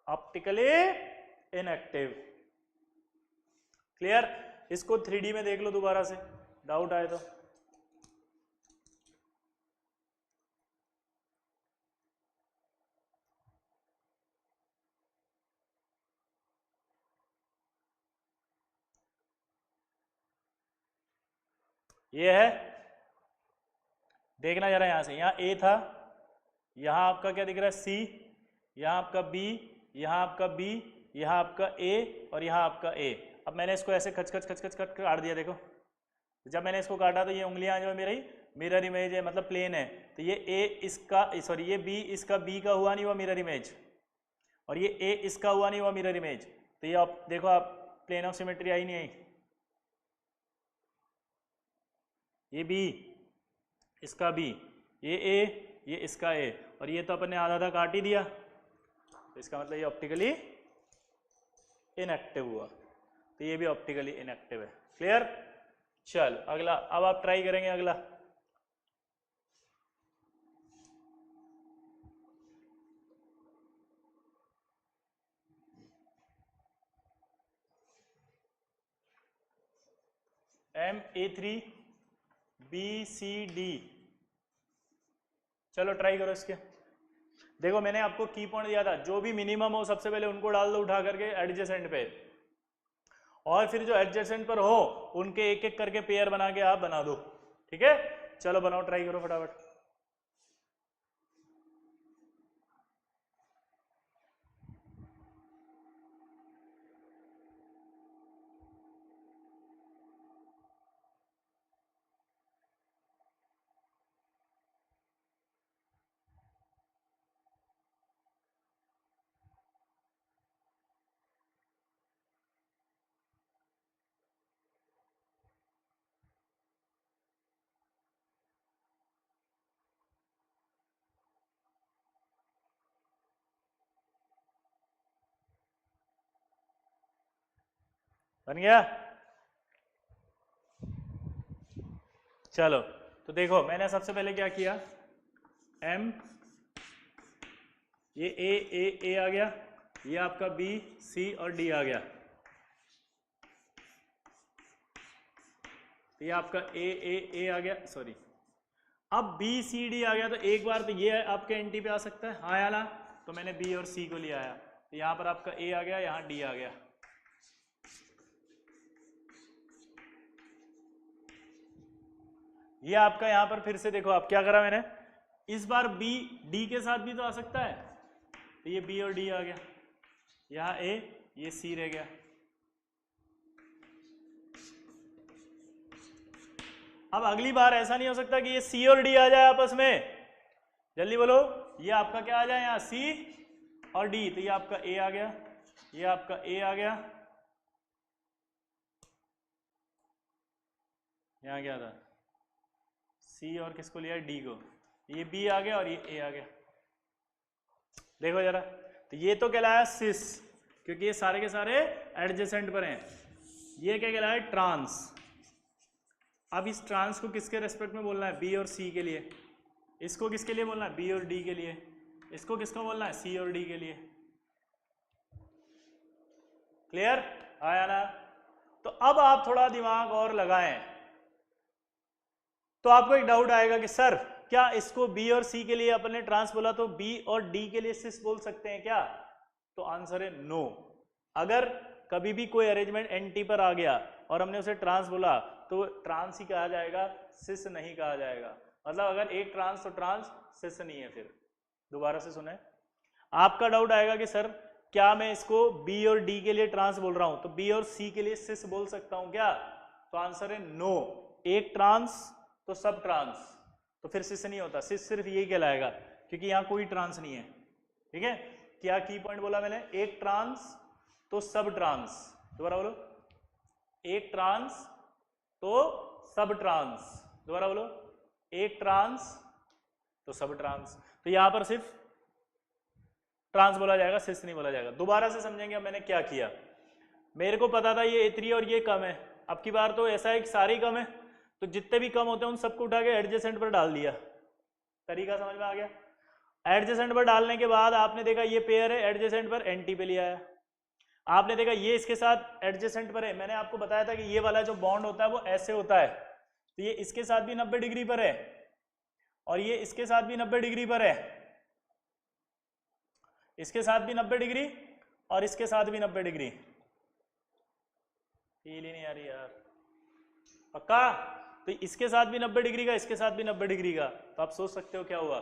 Optically inactive. क्लियर? इसको 3D में देख लो दोबारा से, डाउट आए तो। ये है, देखना जरा यहां से। यहां ए था, यहां आपका क्या दिख रहा है? सी, यहां आपका बी, यहां आपका बी, यहां आपका ए और यहां आपका ए। अब मैंने इसको ऐसे खच काट दिया। देखो जब मैंने इसको काटा तो ये उंगलियां जो मेरी मिरर इमेज है, मतलब प्लेन है, तो ये ए इसका, सॉरी ये बी इसका, बी का हुआ नहीं हुआ मिरर इमेज, और ये ए इसका हुआ नहीं हुआ मिरर इमेज। तो ये आप देखो, आप प्लेन ऑफ सिमेट्री आई नहीं आई? ये बी इसका बी, ये ए, ये इसका ए, और ये तो अपन ने आधा आधा काट ही दिया, तो इसका मतलब ये ऑप्टिकली इनएक्टिव हुआ। तो ये भी ऑप्टिकली इनएक्टिव है। क्लियर? चल अगला, अब आप ट्राई करेंगे अगला। MA3 BCD, चलो ट्राई करो इसके। देखो मैंने आपको की पॉइंट दिया था, जो भी मिनिमम हो सबसे पहले उनको डाल दो उठा करके एडजेसेंट पे, और फिर जो एडजेसेंट पर हो उनके एक एक करके पेयर बना के आप बना दो। ठीक है, चलो बनाओ, ट्राई करो फटाफट। बन गया? चलो तो देखो मैंने सबसे पहले क्या किया, एम, ये ए आ गया, ये आपका बी सी और डी आ गया, ये आपका ए आ गया, सॉरी अब बी सी डी आ गया। तो एक बार तो ये आपके एंटी पे आ सकता है, हाँ या ना? तो मैंने बी और सी को लिया आया, तो यहां पर आपका ए आ गया, यहां डी आ गया। ये आपका यहां पर फिर से देखो आप क्या करा मैंने, इस बार बी डी के साथ भी तो आ सकता है, तो ये बी और डी आ गया, यहां ए, ये सी रह गया। अब अगली बार ऐसा नहीं हो सकता कि ये सी और डी आ जाए आपस में, जल्दी बोलो, ये आपका क्या आ जाए यहां सी और डी, तो ये आपका ए आ गया, ये आपका ए आ गया, यहां क्या था सी और किसको लिया डी को, ये बी आ गया और ये ए आ गया। देखो जरा, तो ये तो कहलाया सिस, क्योंकि ये सारे के सारे एडजेसेंट पर हैं। ये क्या कहलाया ट्रांस। अब इस ट्रांस को किसके रेस्पेक्ट में बोलना है, बी और सी के लिए। इसको किसके लिए बोलना है, बी और डी के लिए। इसको किसको बोलना है, सी और डी के लिए। क्लियर आया ना? तो अब आप थोड़ा दिमाग और लगाएं, तो आपको एक डाउट आएगा कि सर क्या इसको बी और सी के लिए अपन ने ट्रांस बोला, तो बी और डी के लिए सिस बोल सकते हैं क्या? तो आंसर है नो। अगर कभी भी कोई अरेंजमेंट एंटी पर आ गया और हमने उसे ट्रांस बोला तो ट्रांस ही कहा जाएगा, सिस नहीं कहा जाएगा। मतलब अगर एक ट्रांस तो ट्रांस, सिस नहीं है। फिर दोबारा से सुने, आपका डाउट आएगा कि सर क्या मैं इसको बी और डी के लिए ट्रांस बोल रहा हूं तो बी और सी के लिए सिस बोल सकता हूं क्या? तो आंसर है नो। एक ट्रांस तो सब ट्रांस, तो फिर सिस नहीं होता। सिस सिर्फ यही कहलाएगा क्योंकि यहां कोई ट्रांस नहीं है। ठीक है, क्या की पॉइंट बोला मैंने, एक ट्रांस तो सब ट्रांस। दोबारा बोलो, एक ट्रांस तो सब ट्रांस। दोबारा बोलो, एक ट्रांस तो सब ट्रांस। तो यहां पर सिर्फ ट्रांस बोला जाएगा, सिस नहीं बोला जाएगा। दोबारा से समझेंगे अब मैंने क्या किया। मेरे को पता था ये A3 और ये कम है, अब की बार तो ऐसा है कि सारे ही कम है, तो जितने भी कम होते हैं उन सबको उठा के एडजेसेंट पर डाल दिया। तरीका समझ में आ गया? एडजेसेंट पर डालने के बाद आपने देखा ये पेयर है, एडजेसेंट पर एंटी पे लिया है। आपने देखा ये इसके साथ एडजेसेंट पर है। मैंने आपको बताया था कि ये वाला जो बॉन्ड होता है वो ऐसे होता है, तो ये इसके साथ भी 90 डिग्री पर है और ये इसके साथ भी 90 डिग्री पर है, इसके साथ भी 90 डिग्री और इसके साथ भी 90 डिग्री। फील ही नहीं आ रही यार, पक्का? तो इसके साथ भी 90 डिग्री का, इसके साथ भी 90 डिग्री का, तो आप सोच सकते हो क्या हुआ।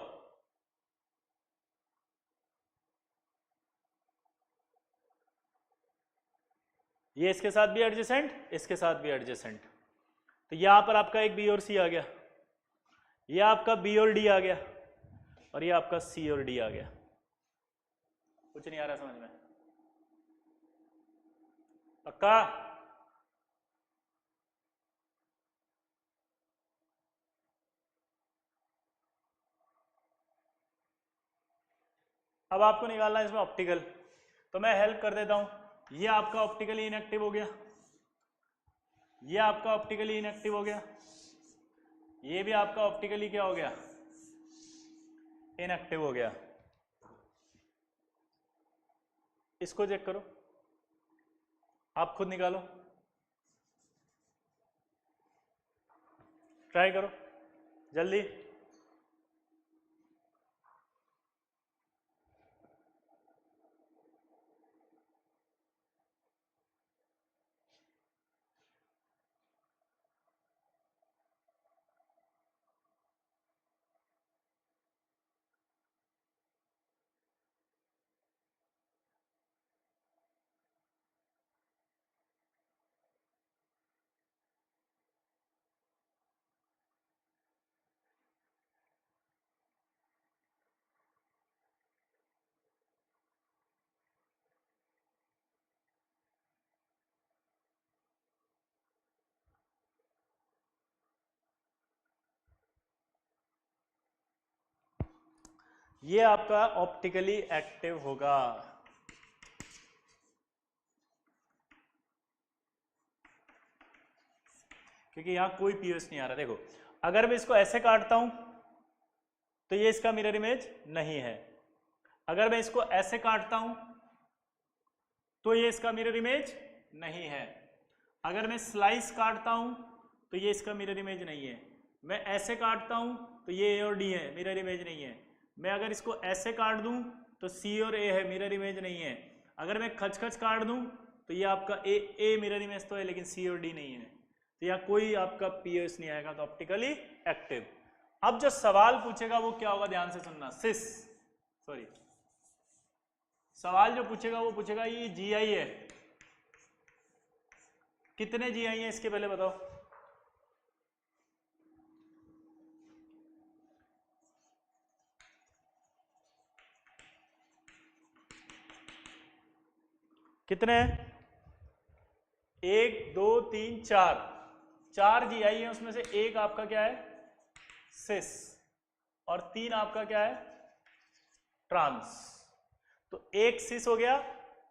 ये इसके साथ भी एडजेसेंट, इसके साथ भी एडजेसेंट, तो यहां पर आपका एक बी और सी आ गया, ये आपका बी और डी आ गया और ये आपका सी और डी आ गया। कुछ नहीं आ रहा समझ में? पक्का? अब आपको निकालना है इसमें ऑप्टिकल, तो मैं हेल्प कर देता हूं। ये आपका ऑप्टिकली इनएक्टिव हो गया, ये आपका ऑप्टिकली इनएक्टिव हो गया, ये भी आपका ऑप्टिकली क्या हो गया, इनएक्टिव हो गया। इसको चेक करो, आप खुद निकालो, ट्राई करो जल्दी। ये आपका ऑप्टिकली एक्टिव होगा। क्योंकि यहां कोई पीओएस नहीं आ रहा। देखो अगर मैं इसको ऐसे काटता हूं तो ये इसका मिरर इमेज नहीं है, अगर मैं इसको ऐसे काटता हूं तो ये इसका मिरर इमेज नहीं है, अगर मैं स्लाइस काटता हूं तो ये इसका मिरर इमेज नहीं है, मैं ऐसे काटता हूं तो ये ए और डी है, मिरर इमेज नहीं है, मैं अगर इसको ऐसे काट दूं तो सी और ए है, मिरर इमेज नहीं है, अगर मैं खच काट दूं तो ये आपका ए मिरर इमेज तो है लेकिन सी और डी नहीं है, तो यहाँ कोई आपका पीओएस नहीं आएगा, तो ऑप्टिकली एक्टिव। अब जो सवाल पूछेगा वो क्या होगा, ध्यान से सुनना। सवाल जो पूछेगा वो पूछेगा ये जीआई है, कितने जीआई है इसके पहले बताओ। कितने हैं? 1 2 3 4 जीआई है, उसमें से एक आपका क्या है, सिस, और 3 आपका क्या है, ट्रांस। तो 1 सिस हो गया,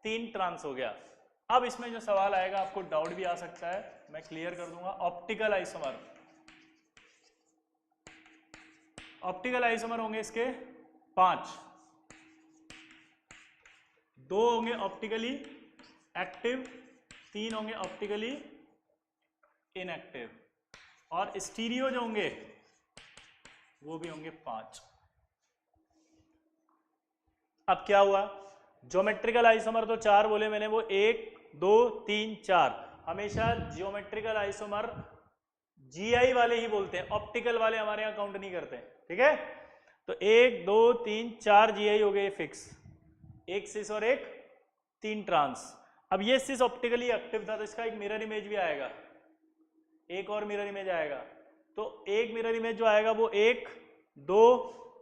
3 ट्रांस हो गया। अब इसमें जो सवाल आएगा आपको डाउट भी आ सकता है, मैं क्लियर कर दूंगा। ऑप्टिकल आइसोमर होंगे इसके 5, 2 होंगे ऑप्टिकली एक्टिव, 3 होंगे ऑप्टिकली इनएक्टिव, और स्टीरियो जो होंगे वो भी होंगे 5। अब क्या हुआ, ज्योमेट्रिकल आइसोमर तो 4 बोले मैंने, वो 1 2 3 4, हमेशा ज्योमेट्रिकल आइसोमर जीआई वाले ही बोलते हैं, ऑप्टिकल वाले हमारे यहां काउंट नहीं करते, ठीक है। तो 1 2 3 4 जीआई हो गए फिक्स, 1 सिस और 1 3 ट्रांस। अब ये सिस ऑप्टिकली एक्टिव था तो इसका एक मिरर इमेज भी आएगा, एक और मिरर इमेज आएगा। तो एक मिरर इमेज जो आएगा वो 1 2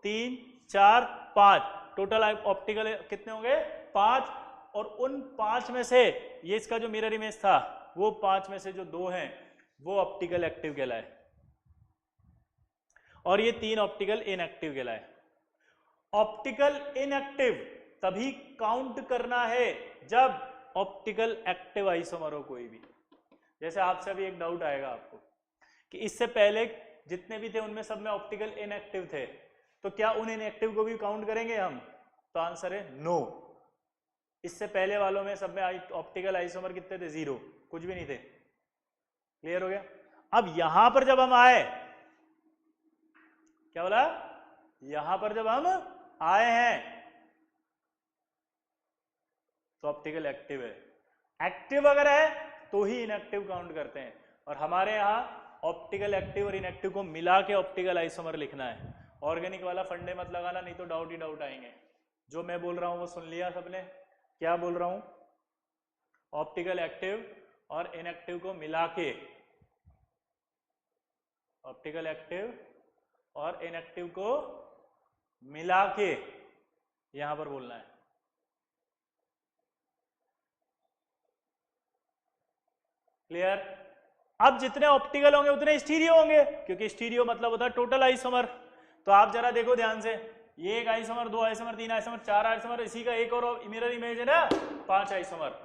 3 4 5, टोटल ऑप्टिकल कितने होंगे, 5। और उन 5 में से ये इसका जो मिरर इमेज था वो 5 में से जो 2 हैं वो ऑप्टिकल एक्टिव कहलाए, और ये 3 ऑप्टिकल इनएक्टिव कहलाए। ऑप्टिकल इनएक्टिव तभी काउंट करना है जब ऑप्टिकल एक्टिव आइसोमर हो कोई भी। जैसे आपसे अभी एक डाउट आएगा आपको कि इससे पहले जितने भी थे उनमें सब में ऑप्टिकल इनएक्टिव थे, तो क्या उन इनएक्टिव को भी काउंट करेंगे हम? तो आंसर है नो। इससे पहले वालों में सब में ऑप्टिकल आइसोमर कितने थे? 0, कुछ भी नहीं थे। क्लियर हो गया? अब यहां पर जब हम आए, क्या बोला, यहां पर जब हम आए हैं तो ऑप्टिकल एक्टिव है। एक्टिव अगर है तो ही इनएक्टिव काउंट करते हैं, और हमारे यहां ऑप्टिकल एक्टिव और इनएक्टिव को मिला के ऑप्टिकल आइसोमर लिखना है। ऑर्गेनिक वाला फंडे मत लगाना, नहीं तो डाउट ही डाउट आएंगे। जो मैं बोल रहा हूं वो सुन लिया सबने? क्या बोल रहा हूं? ऑप्टिकल एक्टिव और इनएक्टिव को मिला के, ऑप्टिकल एक्टिव और इनएक्टिव को मिला के यहां पर बोलना है। क्लियर? अब जितने ऑप्टिकल होंगे उतने स्टीरियो होंगे, क्योंकि स्टीरियो मतलब होता है टोटल आइसोमर। तो आप जरा देखो ध्यान से, ये 1 आइसोमर, 2 आइसोमर, 3 आइसोमर, 4 आइसोमर, इसी का एक और मिरर इमेज है ना, 5 आइसोमर।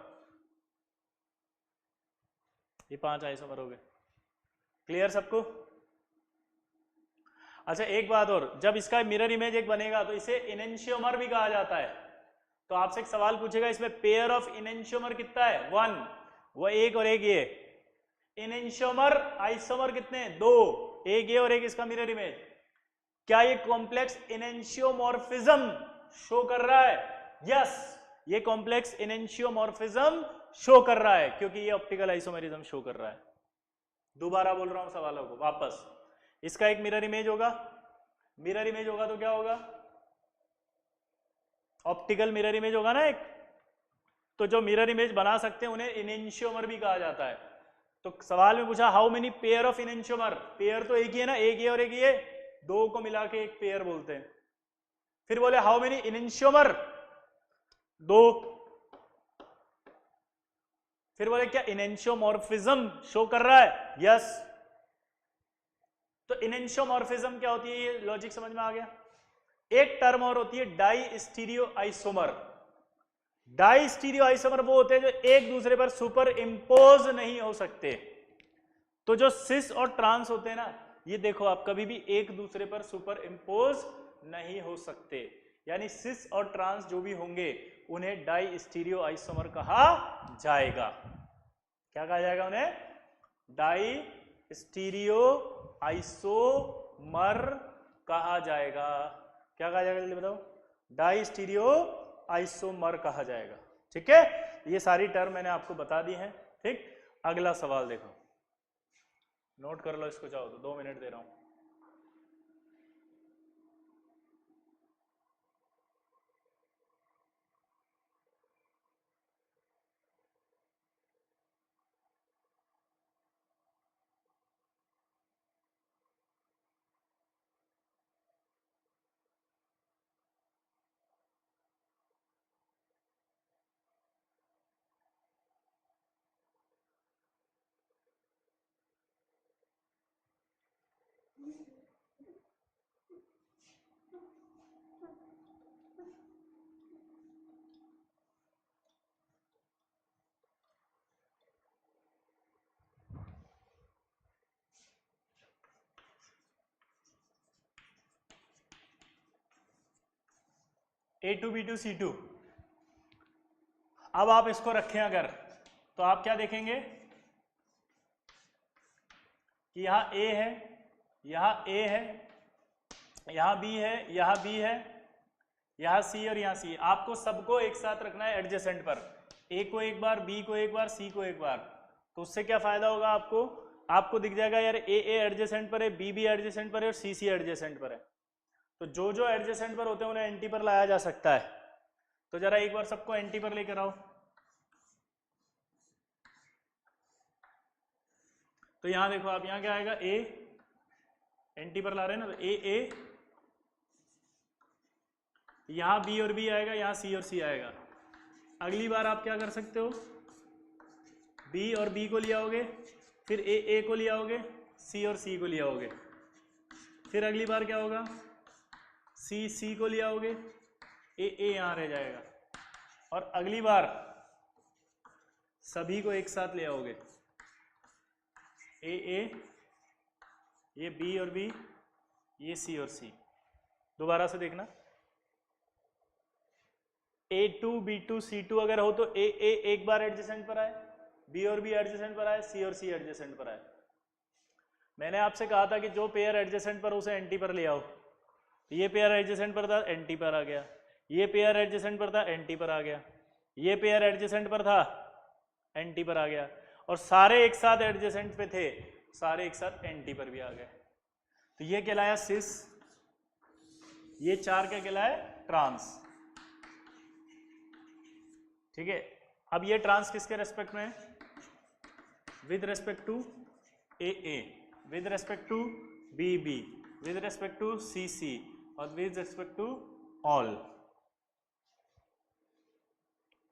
ये 5 आइसोमर हो गए। क्लियर सबको? अच्छा एक बात और, जब इसका मिरर इमेज एक बनेगा तो इसे इनेंशियोमर भी कहा जाता है। तो आपसे एक सवाल पूछेगा, इसमें पेयर ऑफ इनेंशियोमर कितना है? 1, वो एक और एक ये। इनेंशियोमर आइसोमर कितने हैं? 2, एक ये और एक इसका मिरर इमेज। क्या ये कॉम्प्लेक्स इनेंशियोमॉर्फिज्म शो कर रहा है? यस, ये कॉम्प्लेक्स इनेंशियोमॉर्फिज्म शो कर रहा है, क्योंकि ये ऑप्टिकल आइसोमेरिज्म शो कर रहा है। दोबारा बोल रहा हूं सवालों को वापस। इसका एक मिरर इमेज होगा, मिरर इमेज होगा तो क्या होगा? ऑप्टिकल मिरर इमेज होगा ना एक। तो जो मिरर इमेज बना सकते हैं उन्हें इनेंशियोमर भी कहा जाता है। तो सवाल में पूछा how many pair of enantiomer? Pair तो एक ही है ना, एक ये और एक ये, 2 को मिला के एक पेयर बोलते हैं। फिर बोले हाउ मेनी इनेंशियोमर? 2। फिर बोले क्या इनेंशियोमॉर्फिज्म शो कर रहा है? यस। तो इनेंशियोमॉर्फिज्म क्या होती है, ये लॉजिक समझ में आ गया। एक टर्म और होती है diastereoisomer. Diastereoisomer वो होते हैं जो एक दूसरे पर सुपर इंपोज नहीं हो सकते। तो जो सिस और ट्रांस होते हैं ना, ये देखो आप कभी भी एक दूसरे पर सुपर इम्पोज नहीं हो सकते, यानी सिस और ट्रांस जो भी होंगे उन्हें डाई स्टीरियो आइसोमर कहा जाएगा। क्या कहा जाएगा उन्हें? डाई स्टीरियो आइसोमर कहा जाएगा। क्या कहा जाएगा जल्दी बताओ? डाई स्टीरियो आइसोमर कहा जाएगा। ठीक है, ये सारी टर्म मैंने आपको बता दी है। ठीक, अगला सवाल देखो, नोट कर लो इसको, चाहो तो 2 मिनट दे रहा हूं। A2B2C2, अब आप इसको रखें अगर, तो आप क्या देखेंगे कि यहां A है, यहां A है, यहां B है, यहां B है, यहां C और यहां C। आपको सबको एक साथ रखना है एडजेसेंट पर, A को एक बार, B को एक बार, C को एक बार। तो उससे क्या फायदा होगा आपको? आपको दिख जाएगा यार A एडजेसेंट पर है, B एडजेसेंट पर है और C एडजेसेंट पर है। तो जो जो एडजेसेंट पर होते हैं उन्हें एंटी पर लाया जा सकता है। तो जरा एक बार सबको एंटी पर लेकर आओ। तो यहां देखो आप, यहां क्या आएगा? A एंटी पर ला रहे हैं ना, तो A, यहां B और B आएगा, यहां C और C आएगा। अगली बार आप क्या कर सकते हो? B और B को ले आओगे, फिर A को ले आओगे, C और C को ले आओगे। फिर अगली बार क्या होगा? C को ले आओगे, A यहां रह जाएगा। और अगली बार सभी को एक साथ ले आओगे, A, ये B और B, ये C और C। दोबारा से देखना, A2B2C2 अगर हो तो A एक बार एडजेसेंट पर आए, B और B एडजेसेंट पर आए, C और C एडजेसेंट पर आए। मैंने आपसे कहा था कि जो पेयर एडजेसेंट पर उसे एंटी पर ले आओ। ये पेयर एडजेसेंट पर था, एंटी पर आ गया। ये पेयर एडजेसेंट पर था, एंटी पर आ गया। ये पेयर एडजेसेंट पर था, एंटी पर आ गया। और सारे एक साथ एडजेसेंट पे थे, सारे एक साथ एंटी पर भी आ गए। तो ये कहलाया सिस, ये 4 क्या कहलाया? ट्रांस। ठीक है, अब ये ट्रांस किसके रेस्पेक्ट में है? With respect to AA, with respect to BB, with respect to CC और with respect to all.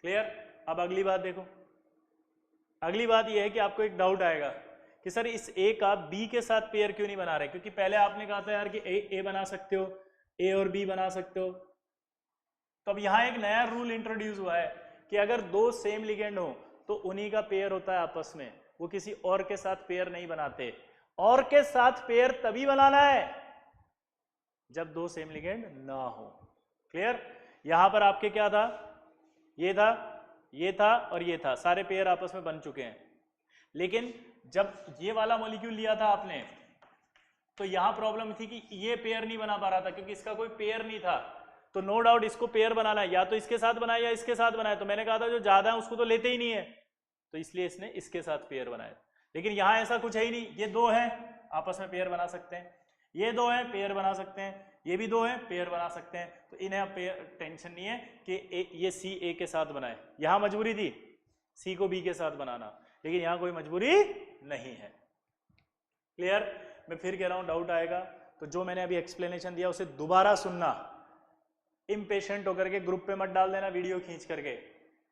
Clear? अब अगली बात देखो, अगली बात यह है कि आपको एक डाउट आएगा कि सर इस A का B के साथ पेयर क्यों नहीं बना रहे? क्योंकि पहले आपने कहा था यार कि A बना सकते हो, A और B बना सकते हो। तो अब यहां एक नया रूल इंट्रोड्यूस हुआ है कि अगर 2 सेम लिगेंड हो तो उन्हीं का पेयर होता है आपस में, वो किसी और के साथ पेयर नहीं बनाते। और के साथ पेयर तभी बनाना है जब 2 सेम लिगेंड ना हो। क्लियर? यहां पर आपके क्या था? ये था, ये था और ये था, सारे पेयर आपस में बन चुके हैं। लेकिन जब ये वाला मॉलिक्यूल लिया था आपने, तो यहां प्रॉब्लम थी कि ये पेयर नहीं बना पा रहा था क्योंकि इसका कोई पेयर नहीं था। तो नो डाउट इसको पेयर बनाना है, या तो इसके साथ बनाए या इसके साथ बनाए। तो मैंने कहा था जो ज्यादा है उसको तो लेते ही नहीं है, तो इसलिए इसने इसके साथ पेयर बनाए। लेकिन यहां ऐसा कुछ है ही नहीं, ये 2 हैं आपस में पेयर बना सकते हैं, ये 2 हैं पेयर बना सकते हैं, ये भी 2 हैं पेयर बना सकते हैं। तो इन्हें अब टेंशन नहीं है कि ये C A के साथ बनाए। यहां मजबूरी थी C को B के साथ बनाना, लेकिन यहां कोई मजबूरी नहीं है। क्लियर? मैं फिर कह रहा हूं, डाउट आएगा तो जो मैंने अभी एक्सप्लेनेशन दिया उसे दोबारा सुनना, इम्पेशेंट होकर के ग्रुप पे मत डाल देना वीडियो खींच करके,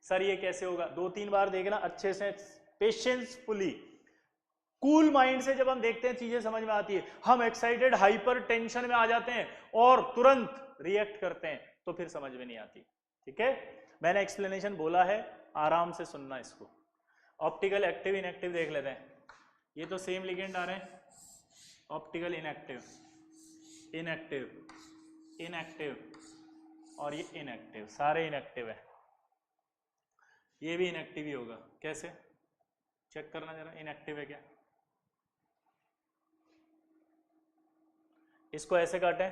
सर ये कैसे होगा। 2-3 बार देखना अच्छे से, पेशेंसफुली, कूल माइंड से। जब हम देखते हैं चीजें समझ में आती है, हम एक्साइटेड हाइपर टेंशन में आ जाते हैं और तुरंत रिएक्ट करते हैं, तो फिर समझ में नहीं आती। ठीक है, मैंने एक्सप्लेनेशन बोला है, आराम से सुनना इसको। ऑप्टिकल एक्टिव इनएक्टिव देख लेते हैं। ये तो सेम लिगेंड आ रहे हैं, ऑप्टिकल इनएक्टिव, इनएक्टिव, इनएक्टिव और ये इनएक्टिव, सारे इनएक्टिव है। ये भी इनएक्टिव ही होगा, कैसे चेक करना जरा, इनएक्टिव है क्या। इसको ऐसे काटें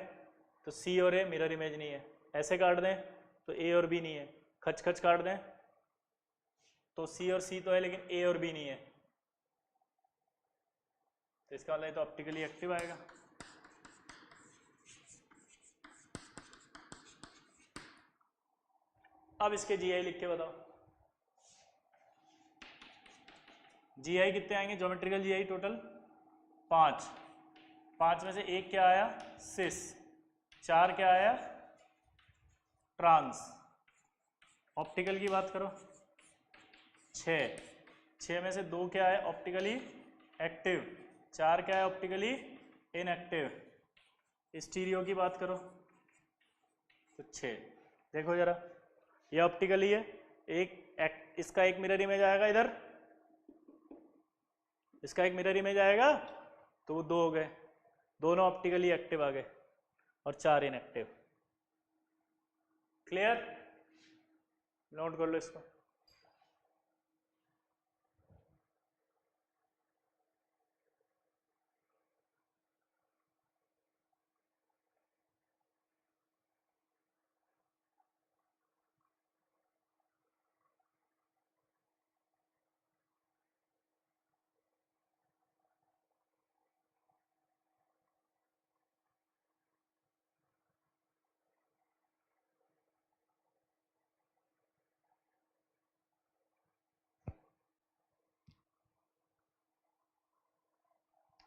तो सी और ए मिरर इमेज नहीं है, ऐसे काट दें तो ए और बी नहीं है, खच खच काट दें तो सी और सी तो है लेकिन ए और बी नहीं है, तो इसका मतलब तो ऑप्टिकली एक्टिव आएगा। अब इसके जीआई लिख के बताओ, जीआई कितने आएंगे, ज्योमेट्रिकल जीआई टोटल 5, 5 में से एक क्या आया सिस, 4 क्या आया ट्रांस, ऑप्टिकल की बात करो 6 में से 2 क्या है ऑप्टिकली एक्टिव, 4 क्या है ऑप्टिकली इनएक्टिव, स्टीरियो की बात करो तो 6। देखो जरा ये ऑप्टिकली है, इसका एक मिरर इमेज आएगा इधर, इसका एक मिरर इमेज आएगा तो वो 2 हो गए, दोनों ऑप्टिकली एक्टिव आ गए और 4 इनएक्टिव। क्लियर, नोट कर लो इसको।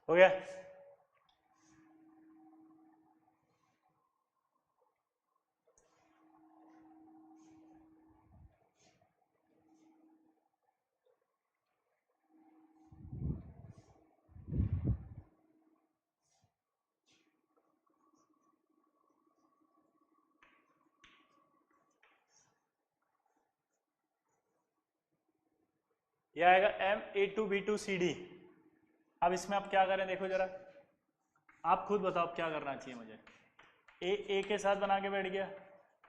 हो गया, यह आएगा M A2B2CD। अब इसमें आप क्या करें देखो जरा, आप खुद बताओ क्या करना चाहिए मुझे। ए के साथ बना के बैठ गया,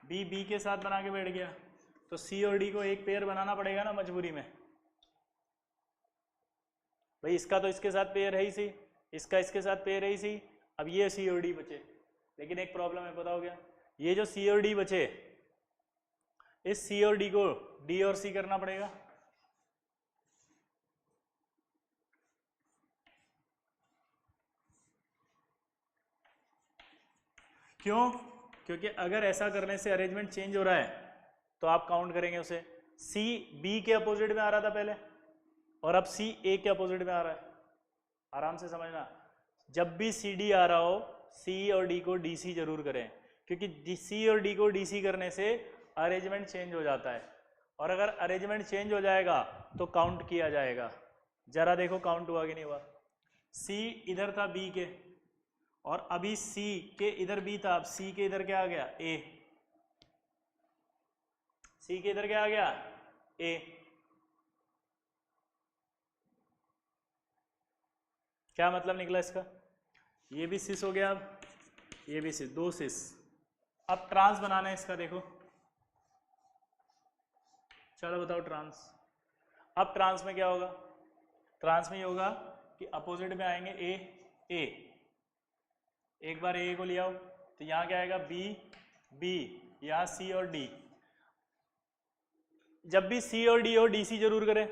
बी के साथ बना के बैठ गया, तो सी और डी को एक पेयर बनाना पड़ेगा ना मजबूरी में। भाई इसका तो इसके साथ पेयर है ही सी, इसका इसके साथ पेयर है ही सी, अब ये सी और डी बचे, लेकिन एक प्रॉब्लम है बताओ क्या, ये जो सी और डी बचे, इस सी और डी को डी और सी करना पड़ेगा। क्यों, क्योंकि अगर ऐसा करने से अरेंजमेंट चेंज हो रहा है तो आप काउंट करेंगे उसे, सी बी के अपोजिट में आ रहा था पहले और अब सी ए के अपोजिट में आ रहा है। आराम से समझना, जब भी सी डी आ रहा हो सी और डी को डी सी जरूर करें, क्योंकि सी और डी को डी सी करने से अरेंजमेंट चेंज हो जाता है, और अगर अरेंजमेंट चेंज हो जाएगा तो काउंट किया जाएगा। जरा देखो काउंट हुआ कि नहीं हुआ, सी इधर था बी के और अभी सी के इधर बी था, अब सी के इधर क्या आ गया ए, सी के इधर क्या आ गया ए, क्या मतलब निकला इसका, ये भी सिस हो गया, अब ये भी सिस, 2 सिस। अब ट्रांस बनाना है इसका, देखो चलो बताओ ट्रांस। अब ट्रांस में क्या होगा, ट्रांस में ये होगा कि अपोजिट में आएंगे ए, एक बार ए को ले आओ तो यहाँ क्या आएगा बी, यहाँ सी और डी। जब भी सी और डी हो डी सी जरूर करें,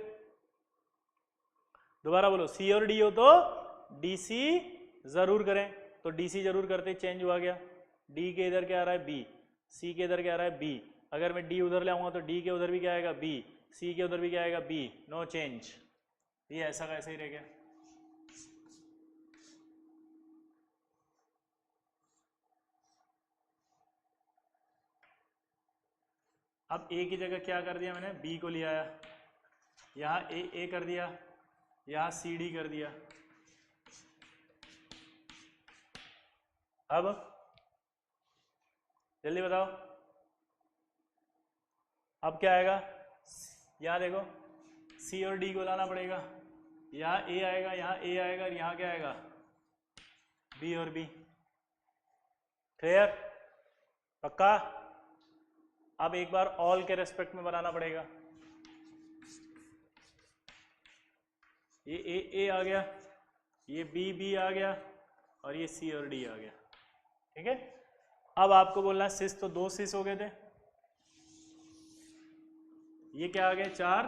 दोबारा बोलो, सी और डी हो तो डी सी जरूर करें, तो डी सी जरूर करते चेंज हुआ गया, डी के इधर क्या आ रहा है बी, सी के इधर क्या आ रहा है बी, अगर मैं डी उधर ले आऊंगा तो डी के उधर भी क्या आएगा बी, सी के उधर भी क्या आएगा बी, नो चेंज, ये ऐसा कैसे ही रह गया। अब ए की जगह क्या कर दिया मैंने, बी को ले आया, यहाँ ए कर दिया, यहाँ सी डी कर दिया। अब जल्दी बताओ, अब क्या आएगा, यहाँ देखो सी और डी को लाना पड़ेगा, यहाँ ए आएगा, यहाँ ए आएगा, और यहाँ क्या आएगा, बी और बी। क्लियर? पक्का? अब एक बार ऑल के रेस्पेक्ट में बनाना पड़ेगा। ये ए आ गया, ये बी आ गया, और ये सी और डी आ गया। ठीक है, अब आपको बोलना है सिस, तो 2 सिस हो गए थे, ये क्या आ गए, 4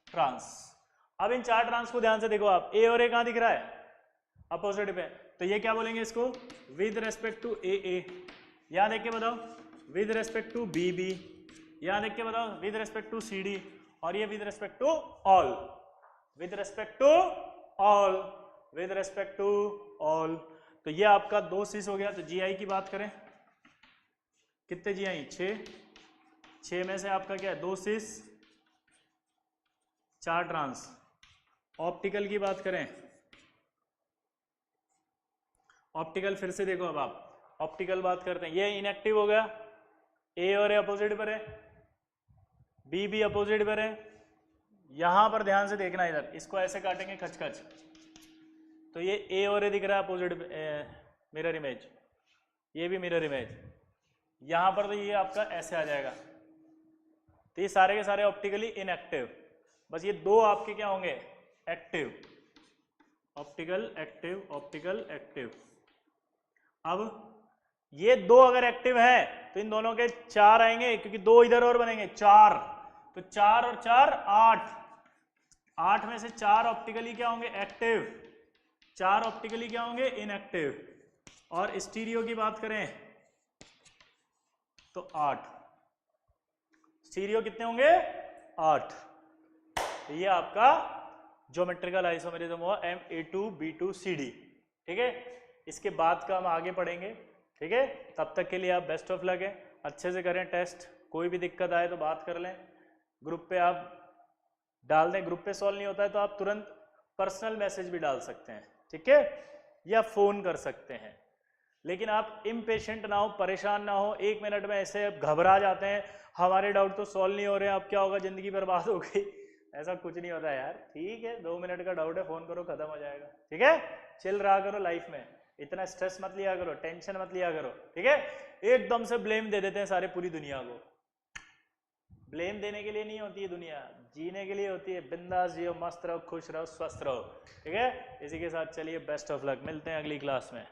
ट्रांस। अब इन 4 ट्रांस को ध्यान से देखो आप, ए और ए कहां दिख रहा है, अपोजिट पे, तो ये क्या बोलेंगे इसको, विद रेस्पेक्ट टू ए, यहां देख के बताओ विद रेस्पेक्ट टू बी, यहां देख के बताओ with respect to C D, और ये with respect to all, with respect to all, with respect to all. तो ये आपका 2 सिस हो गया। तो जी आई की बात करें, कितने जी आई, 6 में से आपका क्या है, 2 सिस 4 ट्रांस। ऑप्टिकल की बात करें, ऑप्टिकल फिर से देखो, अब आप ऑप्टिकल बात करते हैं, ये इनएक्टिव हो गया, ए और ए अपोजिट पर है, बी भी अपोजिट पर है। यहां पर ध्यान से देखना, इधर इसको ऐसे काटेंगे खचखच, तो ये ए और ए दिख रहा है अपोजिट, मिरर इमेज, ये भी मिरर इमेज, यहां पर तो ये आपका ऐसे आ जाएगा। तो ये सारे के सारे ऑप्टिकली इनएक्टिव, बस ये 2 आपके क्या होंगे, active, optical active, optical active. अब ये 2 अगर एक्टिव है तो इन दोनों के 4 आएंगे, क्योंकि 2 इधर और बनेंगे, 4, तो 4 और 4 8, 8 में से 4 ऑप्टिकली क्या होंगे, एक्टिव, 4 ऑप्टिकली क्या होंगे, इनएक्टिव। और स्टीरियो की बात करें तो 8, स्टीरियो कितने होंगे, 8। तो ये आपका ज्योमेट्रिकल आइसोमेरिज्म हुआ MA2B2CD। ठीक है, इसके बाद का हम आगे पढ़ेंगे। ठीक है, तब तक के लिए आप बेस्ट ऑफ लक है, अच्छे से करें टेस्ट, कोई भी दिक्कत आए तो बात कर लें, ग्रुप पे आप डाल दें, ग्रुप पे सॉल्व नहीं होता है तो आप तुरंत पर्सनल मैसेज भी डाल सकते हैं, ठीक है, या फ़ोन कर सकते हैं। लेकिन आप इम्पेशेंट ना हो, परेशान ना हो, 1 मिनट में ऐसे घबरा जाते हैं, हमारे डाउट तो सॉल्व नहीं हो रहे हैं, अब क्या होगा, ज़िंदगी बर्बाद हो गई, ऐसा कुछ नहीं होता यार। ठीक है, 2 मिनट का डाउट है, फ़ोन करो, ख़त्म हो जाएगा। ठीक है, चिल रहा करो लाइफ में, इतना स्ट्रेस मत लिया करो, टेंशन मत लिया करो। ठीक है, एकदम से ब्लेम दे देते हैं सारे पूरी दुनिया को। ब्लेम देने के लिए नहीं होती है दुनिया, जीने के लिए होती है। बिंदास जियो, मस्त रहो, खुश रहो, स्वस्थ रहो। ठीक है, इसी के साथ चलिए बेस्ट ऑफ लक, मिलते हैं अगली क्लास में।